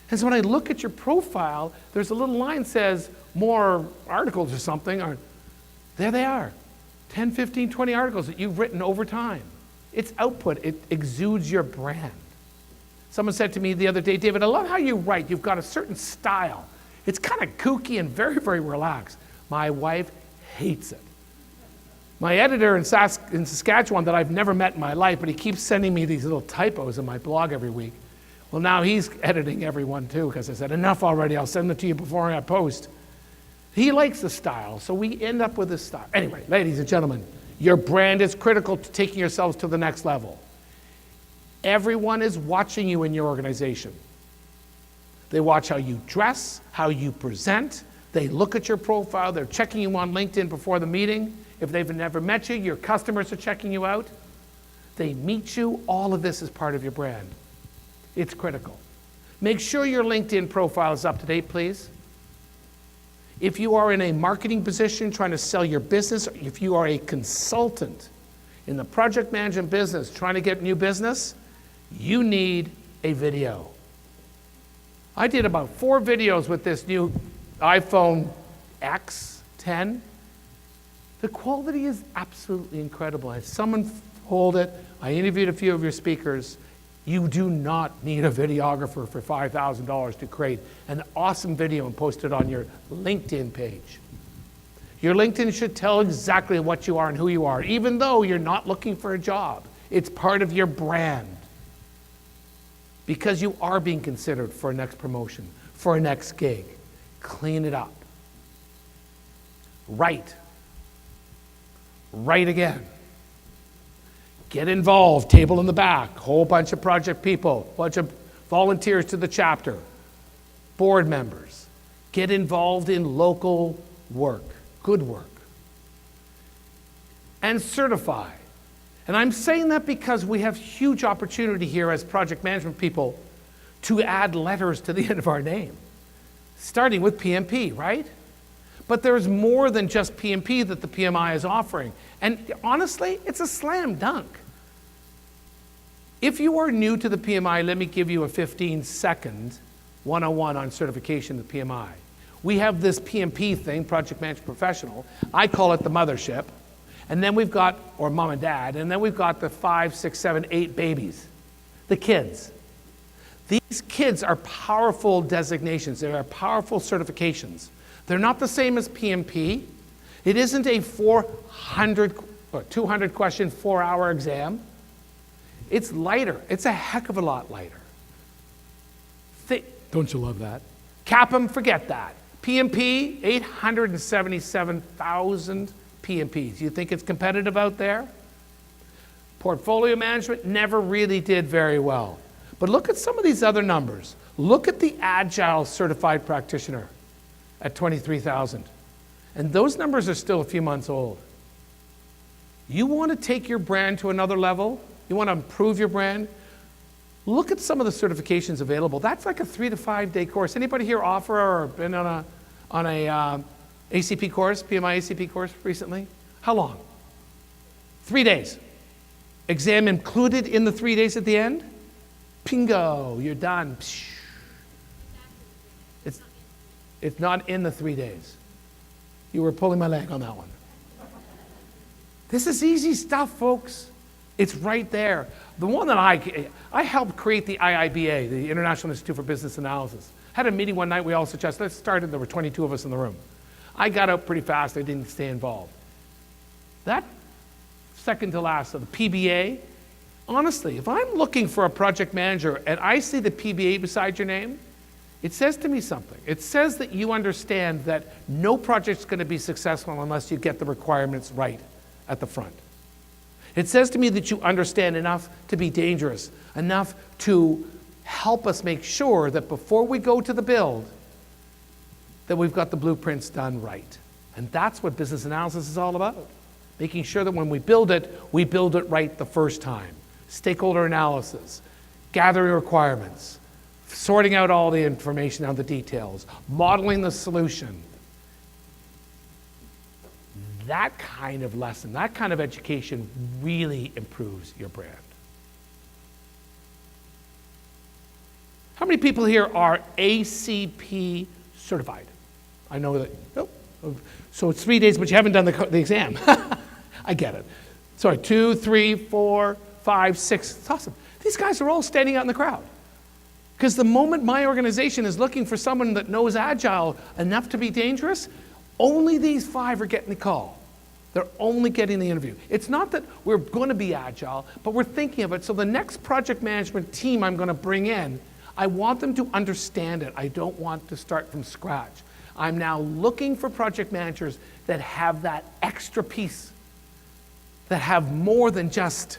And so when I look at your profile, there's a little line that says more articles or something. Or there they are, 10, 15, 20 articles that you've written over time. It's output, it exudes your brand. Someone said to me the other day, David, I love how you write. You've got a certain style. It's kind of kooky and very, very relaxed. My wife hates it. My editor in Saskatchewan that I've never met in my life, but he keeps sending me these little typos in my blog every week. Well, now he's editing every one too, because I said, enough already, I'll send it to you before I post. He likes the style, so we end up with this style. Anyway, ladies and gentlemen, your brand is critical to taking yourselves to the next level. Everyone is watching you in your organization. They watch how you dress, how you present. They look at your profile. They're checking you on LinkedIn before the meeting. If they've never met you, your customers are checking you out. They meet you. All of this is part of your brand. It's critical. Make sure your LinkedIn profile is up to date, please. If you are in a marketing position trying to sell your business, if you are a consultant in the project management business trying to get new business, you need a video. I did about 4 videos with this new iPhone X10. The quality is absolutely incredible. Someone hold it. I interviewed a few of your speakers. You do not need a videographer for $5,000 to create an awesome video and post it on your LinkedIn page. Your LinkedIn should tell exactly what you are and who you are, even though you're not looking for a job. It's part of your brand. Because you are being considered for a next promotion, for a next gig. Clean it up. Write. Write again. Get involved, table in the back, whole bunch of project people, bunch of volunteers to the chapter, board members. Get involved in local work, good work. And certify. And I'm saying that because we have huge opportunity here as project management people to add letters to the end of our name, starting with PMP, right? But there's more than just PMP that the PMI is offering. And honestly, it's a slam dunk. If you are new to the PMI, let me give you a 15-second 101 on certification of the PMI. We have this PMP thing, Project Management Professional. I call it the mothership. And then we've got, or mom and dad, and then we've got the 5, 6, 7, 8 babies, the kids. These kids are powerful designations. They are powerful certifications. They're not the same as PMP. It isn't a 400 or 200 question, 4-hour exam. It's lighter. It's a heck of a lot lighter. Don't you love that? CAPM, forget that. PMP, 877,000 PMPs. You think it's competitive out there? Portfolio management never really did very well. But look at some of these other numbers. Look at the Agile certified practitioner at 23,000. And those numbers are still a few months old. You want to take your brand to another level? You want to improve your brand? Look at some of the certifications available. That's like a 3 to 5 day course. Anybody here offer or been on a ACP course, PMI ACP course recently? How long? 3 days. Exam included in the 3 days at the end? Bingo, you're done. It's not in the 3 days. You were pulling my leg on that one. This is easy stuff, folks. It's right there. The one that I helped create the IIBA, the International Institute for Business Analysis. Had a meeting one night, we all suggested, let's start it. There were 22 of us in the room. I got out pretty fast, I didn't stay involved. That second to last of the PBA, honestly, if I'm looking for a project manager and I see the PBA beside your name, it says to me something. It says that you understand that no project's going to be successful unless you get the requirements right at the front. It says to me that you understand enough to be dangerous, enough to help us make sure that before we go to the build, that we've got the blueprints done right. And that's what business analysis is all about. Making sure that when we build it right the first time. Stakeholder analysis, gathering requirements, sorting out all the information on the details, modeling the solution. That kind of lesson, that kind of education really improves your brand. How many people here are ACP certified? I know that, oh, so it's 3 days, but you haven't done the exam. I get it. Sorry, 2, 3, 4, 5, 6, it's awesome. These guys are all standing out in the crowd. Because the moment my organization is looking for someone that knows Agile enough to be dangerous, only these 5 are getting the call. They're only getting the interview. It's not that we're going to be Agile, but we're thinking of it. So the next project management team I'm going to bring in, I want them to understand it. I don't want to start from scratch. I'm now looking for project managers that have that extra piece, that have more than just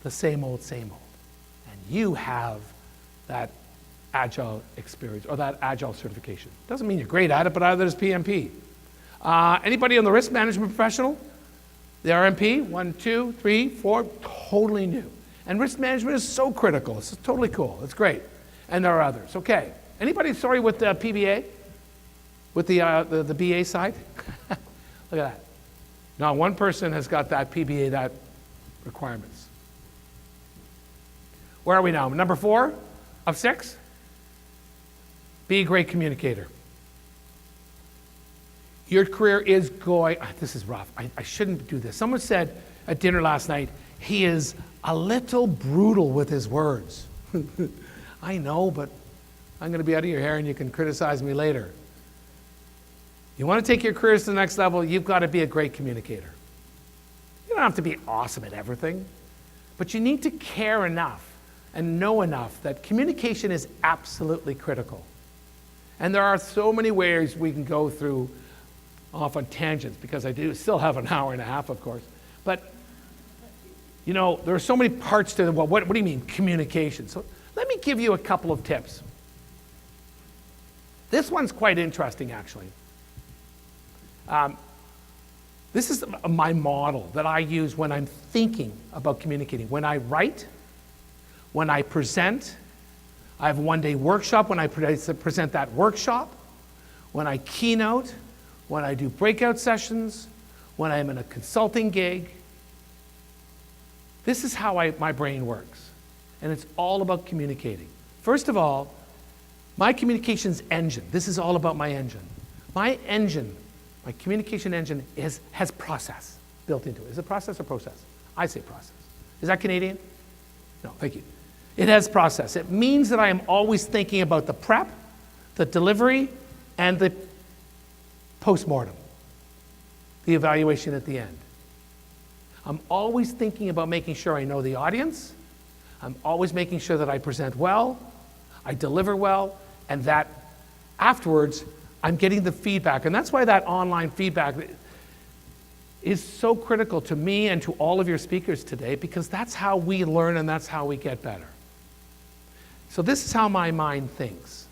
the same old, same old. And you have that Agile experience or that Agile certification. Doesn't mean you're great at it, but either is PMP. Anybody on the risk management professional? The RMP, 1, 2, 3, 4, totally new. And risk management is so critical. It's totally cool. It's great. And there are others. Okay. Anybody, sorry, with the PBA? With the BA side? Look at that. Now, one person has got that PBA, that requirements. Where are we now? Number 4 of 6? Be a great communicator. Your career is going, this is rough. I shouldn't do this. Someone said, at dinner last night, he is a little brutal with his words. I know, but I'm going to be out of your hair and you can criticize me later. You want to take your careers to the next level, you've got to be a great communicator. You don't have to be awesome at everything, but you need to care enough and know enough that communication is absolutely critical. And there are so many ways we can go through off on tangents, because I do still have an hour and a half, of course. But, you know, there are so many parts to well, what do you mean, communication? So let me give you a couple of tips. This one's quite interesting, actually. This is my model that I use when I'm thinking about communicating. When I write, when I present, I have a one-day workshop when I present that workshop, when I keynote, when I do breakout sessions, when I'm in a consulting gig. This is how my brain works, and it's all about communicating. First of all, my communications engine, this is all about my engine. My engine, my communication engine has process built into it. Is it process or process? I say process. Is that Canadian? No, thank you. It has process. It means that I am always thinking about the prep, the delivery, and the postmortem, the evaluation at the end. I'm always thinking about making sure I know the audience. I'm always making sure that I present well, I deliver well, and that afterwards I'm getting the feedback. And that's why that online feedback is so critical to me and to all of your speakers today, because that's how we learn and that's how we get better. So this is how my mind thinks.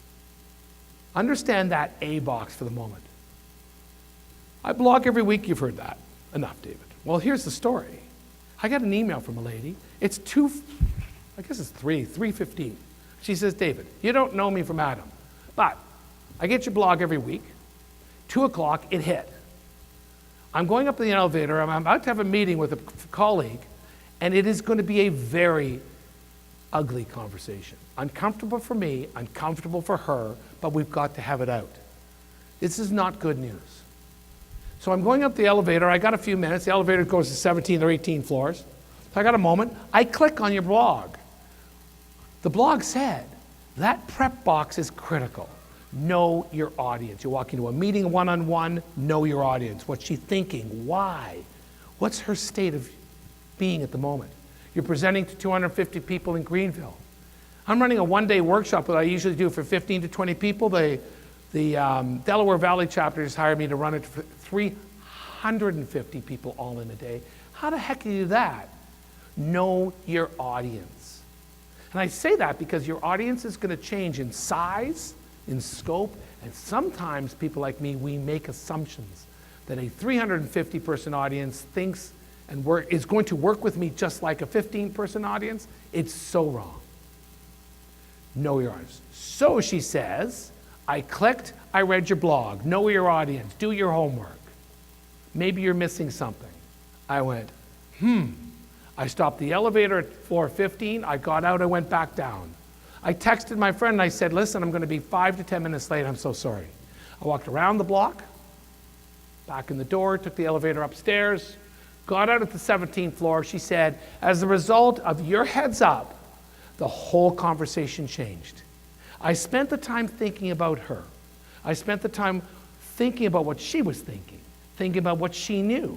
Understand that A box for the moment. I blog every week, you've heard that. Enough, David. Well, here's the story. I got an email from a lady. It's 3:15. She says, David, you don't know me from Adam, but I get your blog every week. 2 o'clock, it hit. I'm going up in the elevator. I'm about to have a meeting with a colleague, and it is going to be a very ugly conversation. Uncomfortable for me, uncomfortable for her, but we've got to have it out. This is not good news. So I'm going up the elevator. I got a few minutes. The elevator goes to 17 or 18 floors. So I got a moment. I click on your blog. The blog said, that prep box is critical. Know your audience. You walk into a meeting one-on-one, know your audience. What's she thinking? Why? What's her state of being at the moment? You're presenting to 250 people in Greenville. I'm running a one-day workshop that I usually do for 15 to 20 people. The Delaware Valley chapter just hired me to run it for 350 people all in a day. How the heck do you do that? Know your audience. And I say that because your audience is going to change in size, in scope, and sometimes people like me, we make assumptions that a 350-person audience thinks and is going to work with me just like a 15-person audience. It's so wrong. Know your audience. So she says, I clicked, I read your blog. Know your audience. Do your homework. Maybe you're missing something. I went, I stopped the elevator at floor 15. I got out, I went back down. I texted my friend and I said, listen, I'm going to be 5 to 10 minutes late. I'm so sorry. I walked around the block, back in the door, took the elevator upstairs, got out at the 17th floor. She said, as a result of your heads up, the whole conversation changed. I spent the time thinking about her. I spent the time thinking about what she was thinking about what she knew,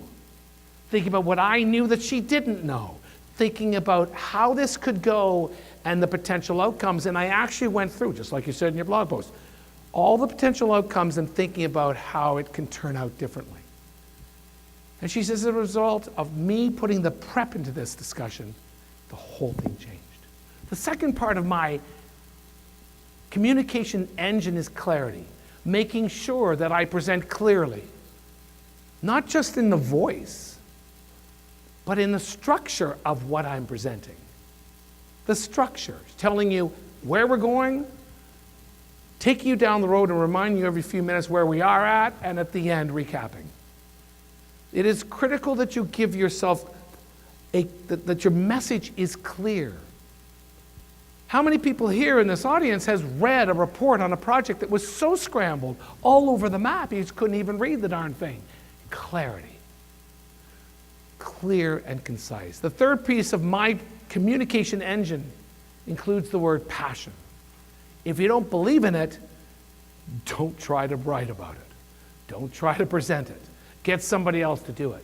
thinking about what I knew that she didn't know, thinking about how this could go and the potential outcomes. And I actually went through, just like you said in your blog post, all the potential outcomes and thinking about how it can turn out differently. And she says, as a result of me putting the prep into this discussion, the whole thing changed. The second part of my communication engine is clarity, making sure that I present clearly, not just in the voice, but in the structure of what I'm presenting. The structure, telling you where we're going, taking you down the road and reminding you every few minutes where we are at, and at the end, recapping. It is critical that you give yourself, that your message is clear. How many people here in this audience has read a report on a project that was so scrambled all over the map, you just couldn't even read the darn thing? Clarity. clear and concise. The third piece of my communication engine includes the word passion. If you don't believe in it, don't try to write about it. Don't try to present it. Get somebody else to do it.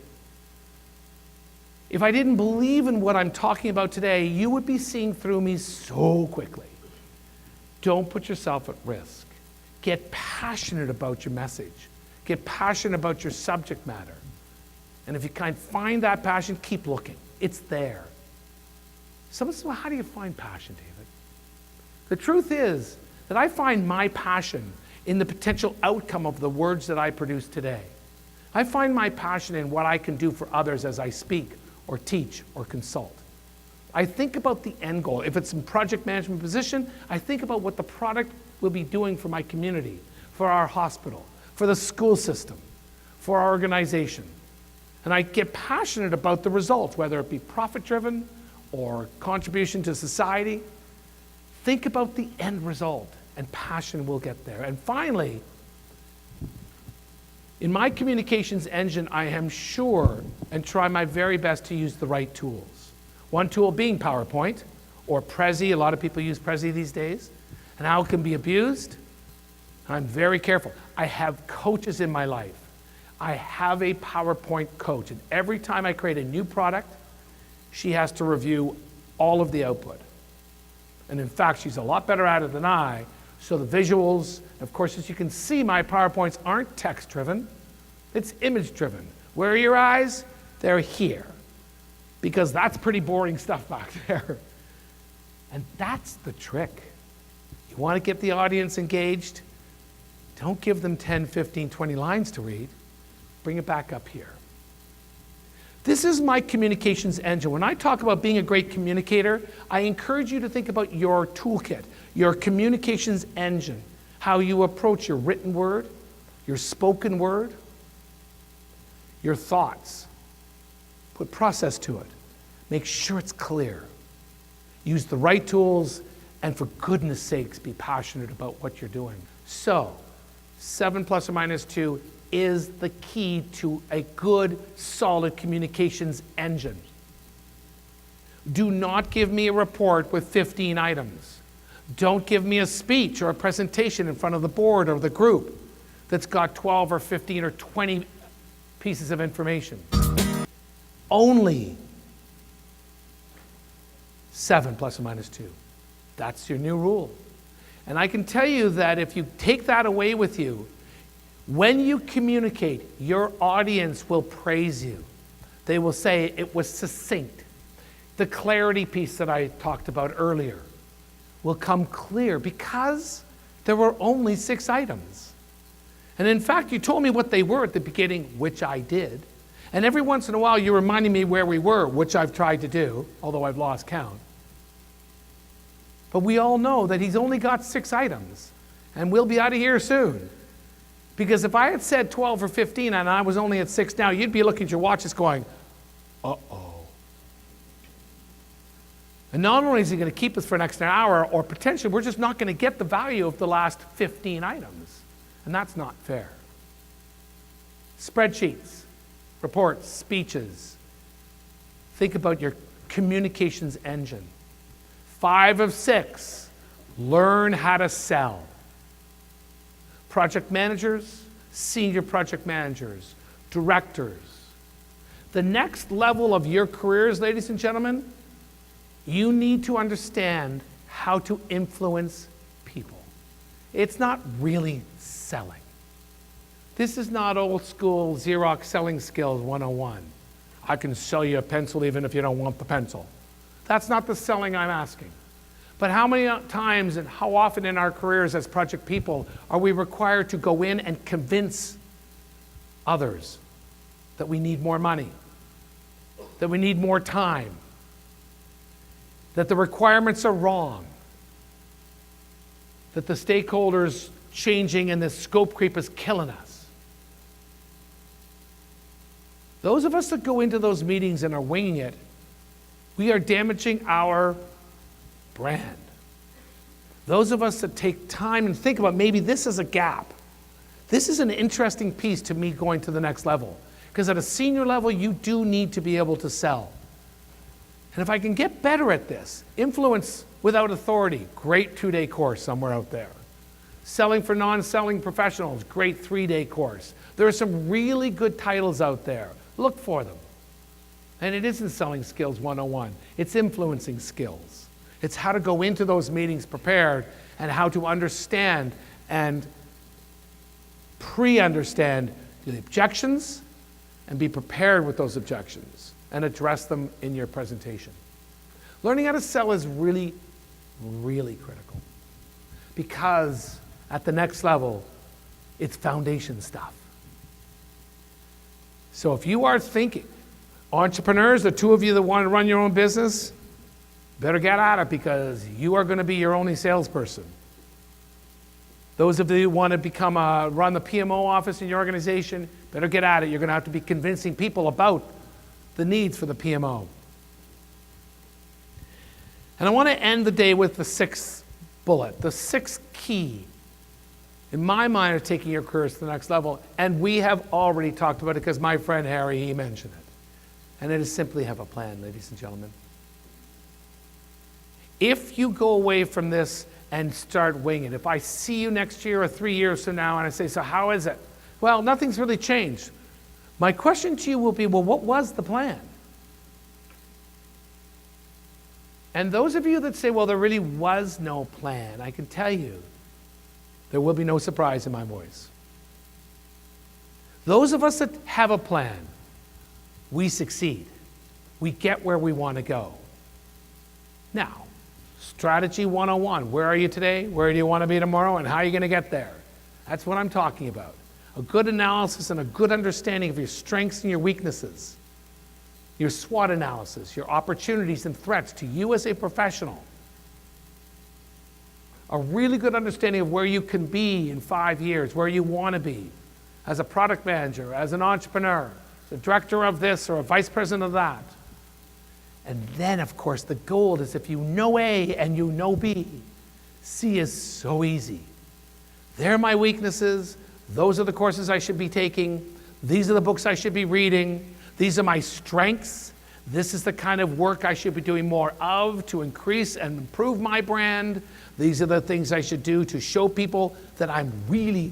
If I didn't believe in what I'm talking about today, you would be seeing through me so quickly. Don't put yourself at risk. Get passionate about your message. Get passionate about your subject matter. And if you can't find that passion, keep looking. It's there. Someone says, well, how do you find passion, David? The truth is that I find my passion in the potential outcome of the words that I produce today. I find my passion in what I can do for others as I speak or teach or consult. I think about the end goal. If it's in project management position, I think about what the product will be doing for my community, for our hospital, for the school system, for our organization. And I get passionate about the results, whether it be profit-driven or contribution to society. Think about the end result, and passion will get there. And finally, in my communications engine, I am sure and try my very best to use the right tools. One tool being PowerPoint or Prezi. A lot of people use Prezi these days, and how it can be abused. I'm very careful. I have coaches in my life. I have a PowerPoint coach, and every time I create a new product, she has to review all of the output. And in fact, she's a lot better at it than I, so the visuals, of course, as you can see, my PowerPoints aren't text-driven, it's image-driven. Where are your eyes? They're here, because that's pretty boring stuff back there. And that's the trick. You want to get the audience engaged? Don't give them 10, 15, 20 lines to read. Bring it back up here. This is my communications engine. When I talk about being a great communicator, I encourage you to think about your toolkit, your communications engine, how you approach your written word, your spoken word, your thoughts. Put process to it. Make sure it's clear. Use the right tools, and for goodness sakes, be passionate about what you're doing. So, 7 plus or minus 2 is the key to a good, solid communications engine. Do not give me a report with 15 items. Don't give me a speech or a presentation in front of the board or the group that's got 12 or 15 or 20 pieces of information. Only 7 plus or minus 2. That's your new rule. And I can tell you that if you take that away with you, when you communicate, your audience will praise you. They will say it was succinct. The clarity piece that I talked about earlier will come clear because there were only 6 items. And in fact, you told me what they were at the beginning, which I did. And every once in a while, you're reminding me where we were, which I've tried to do, although I've lost count. But we all know that he's only got 6 items, and we'll be out of here soon. Because if I had said 12 or 15 and I was only at 6 now, you'd be looking at your watches going, uh-oh. And not only is he going to keep us for an extra hour, or potentially we're just not going to get the value of the last 15 items. And that's not fair. Spreadsheets, reports, speeches. Think about your communications engine. 5 of 6, learn how to sell. Project managers, senior project managers, directors. The next level of your careers, ladies and gentlemen, you need to understand how to influence people. It's not really selling. This is not old school Xerox selling skills 101. I can sell you a pencil even if you don't want the pencil. That's not the selling I'm asking. But how many times and how often in our careers as project people are we required to go in and convince others that we need more money, that we need more time, that the requirements are wrong, that the stakeholders changing and the scope creep is killing us? Those of us that go into those meetings and are winging it, we are damaging our brand. Those of us that take time and think about maybe this is a gap. This is an interesting piece to me going to the next level. Because at a senior level, you do need to be able to sell. And if I can get better at this, Influence Without Authority, great 2-day course somewhere out there. Selling for Non-Selling Professionals, great 3-day course. There are some really good titles out there. Look for them. And it isn't Selling Skills 101. It's influencing skills. It's how to go into those meetings prepared and how to understand and pre-understand the objections and be prepared with those objections and address them in your presentation. Learning how to sell is really, really critical because at the next level, it's foundation stuff. So if you are thinking, entrepreneurs, the two of you that want to run your own business, better get at it because you are going to be your only salesperson. Those of you who want to become run the PMO office in your organization, better get at it. You're going to have to be convincing people about the needs for the PMO. And I want to end the day with the 6th bullet, the 6th key, in my mind, of taking your careers to the next level. And we have already talked about it because my friend Harry, he mentioned it. And it is simply have a plan, ladies and gentlemen. If you go away from this and start winging it, if I see you next year or 3 years from now and I say, so how is it? Well, nothing's really changed. My question to you will be, well, what was the plan? And those of you that say, well, there really was no plan, I can tell you, there will be no surprise in my voice. Those of us that have a plan, we succeed. We get where we want to go. Now, strategy 101, where are you today? Where do you want to be tomorrow? And how are you going to get there? That's what I'm talking about. A good analysis and a good understanding of your strengths and your weaknesses. Your SWOT analysis, your opportunities and threats to you as a professional. A really good understanding of where you can be in 5 years, where you want to be as a product manager, as an entrepreneur, as a director of this or a vice president of that. And then, of course, the goal is if you know A and you know B, C is so easy. They're my weaknesses. Those are the courses I should be taking. These are the books I should be reading. These are my strengths. This is the kind of work I should be doing more of to increase and improve my brand. These are the things I should do to show people that I'm really,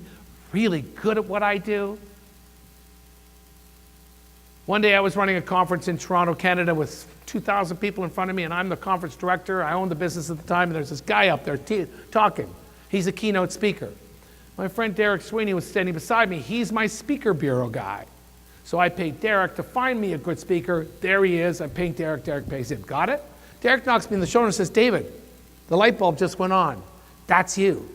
really good at what I do. One day I was running a conference in Toronto, Canada with 2,000 people in front of me, and I'm the conference director. I owned the business at the time, and there's this guy up there talking. He's a keynote speaker. My friend Derek Sweeney was standing beside me. He's my speaker bureau guy. So I paid Derek to find me a good speaker. There he is. I'm paying Derek. Derek pays him. Got it? Derek knocks me in the shoulder and says, David, the light bulb just went on. That's you.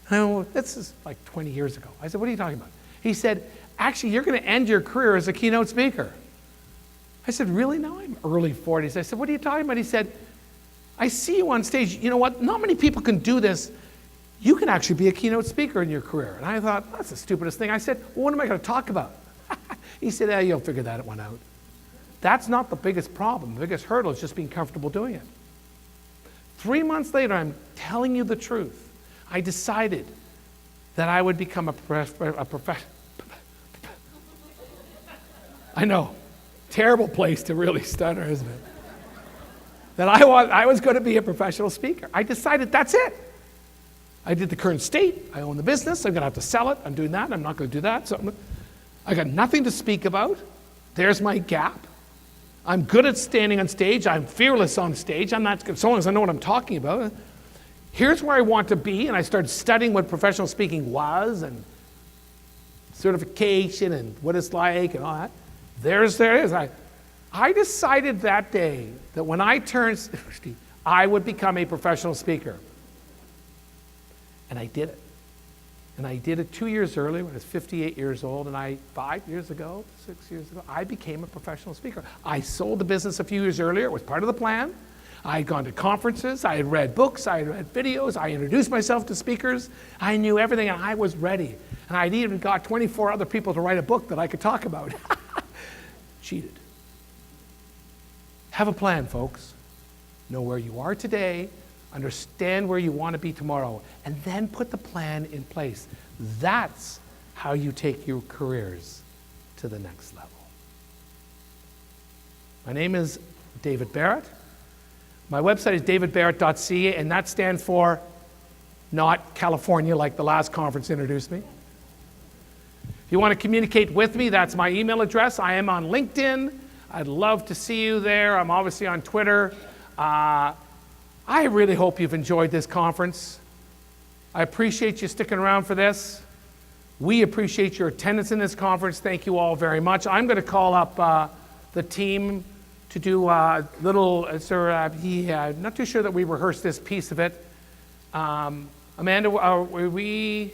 This is like 20 years ago. I said, what are you talking about? He said, actually, you're going to end your career as a keynote speaker. I said, really? No, I'm early 40s. I said, what are you talking about? He said, I see you on stage. You know what? Not many people can do this. You can actually be a keynote speaker in your career. And I thought, that's the stupidest thing. I said, well, what am I going to talk about? He said, yeah, you'll figure that one out. That's not the biggest problem. The biggest hurdle is just being comfortable doing it. 3 months later, I'm telling you the truth. I decided that I would become a professional. I know, terrible place to really stutter, isn't it? That I was going to be a professional speaker. I decided that's it. I did the current state. I own the business. I'm going to have to sell it. I'm doing that. I'm not going to do that. So I got nothing to speak about. There's my gap. I'm good at standing on stage. I'm fearless on stage. I'm not, so long as I know what I'm talking about. Here's where I want to be. And I started studying what professional speaking was and certification and what it's like and all that. There it is. I decided that day that when I turned 60, I would become a professional speaker. And I did it. And I did it 2 years earlier when I was 58 years old, and 5 years ago, 6 years ago, I became a professional speaker. I sold the business a few years earlier. It was part of the plan. I had gone to conferences. I had read books. I had read videos. I introduced myself to speakers. I knew everything, and I was ready. And I'd even got 24 other people to write a book that I could talk about. Cheated. Have a plan, folks. Know where you are today. Understand where you want to be tomorrow, and then put the plan in place. That's how you take your careers to the next level. My name is David Barrett. My website is davidbarrett.ca, and that stands for not California, like the last conference introduced me. If you want to communicate with me, that's my email address. I am on LinkedIn. I'd love to see you there. I'm obviously on Twitter. I really hope you've enjoyed this conference. I appreciate you sticking around for this. We appreciate your attendance in this conference. Thank you all very much. I'm going to call up the team to do a little, not too sure that we rehearsed this piece of it. Amanda, we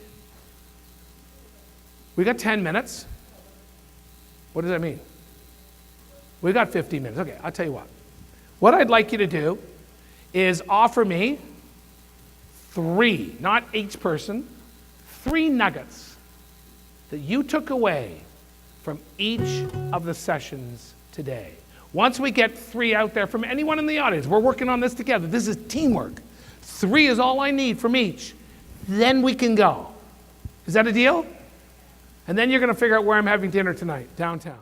got 10 minutes. What does that mean? We got 15 minutes. Okay, I'll tell you what. What I'd like you to do is offer me 3, not each person, 3 nuggets that you took away from each of the sessions today. Once we get 3 out there from anyone in the audience, we're working on this together. This is teamwork. 3 is all I need from each. Then we can go. Is that a deal? And then you're going to figure out where I'm having dinner tonight, downtown.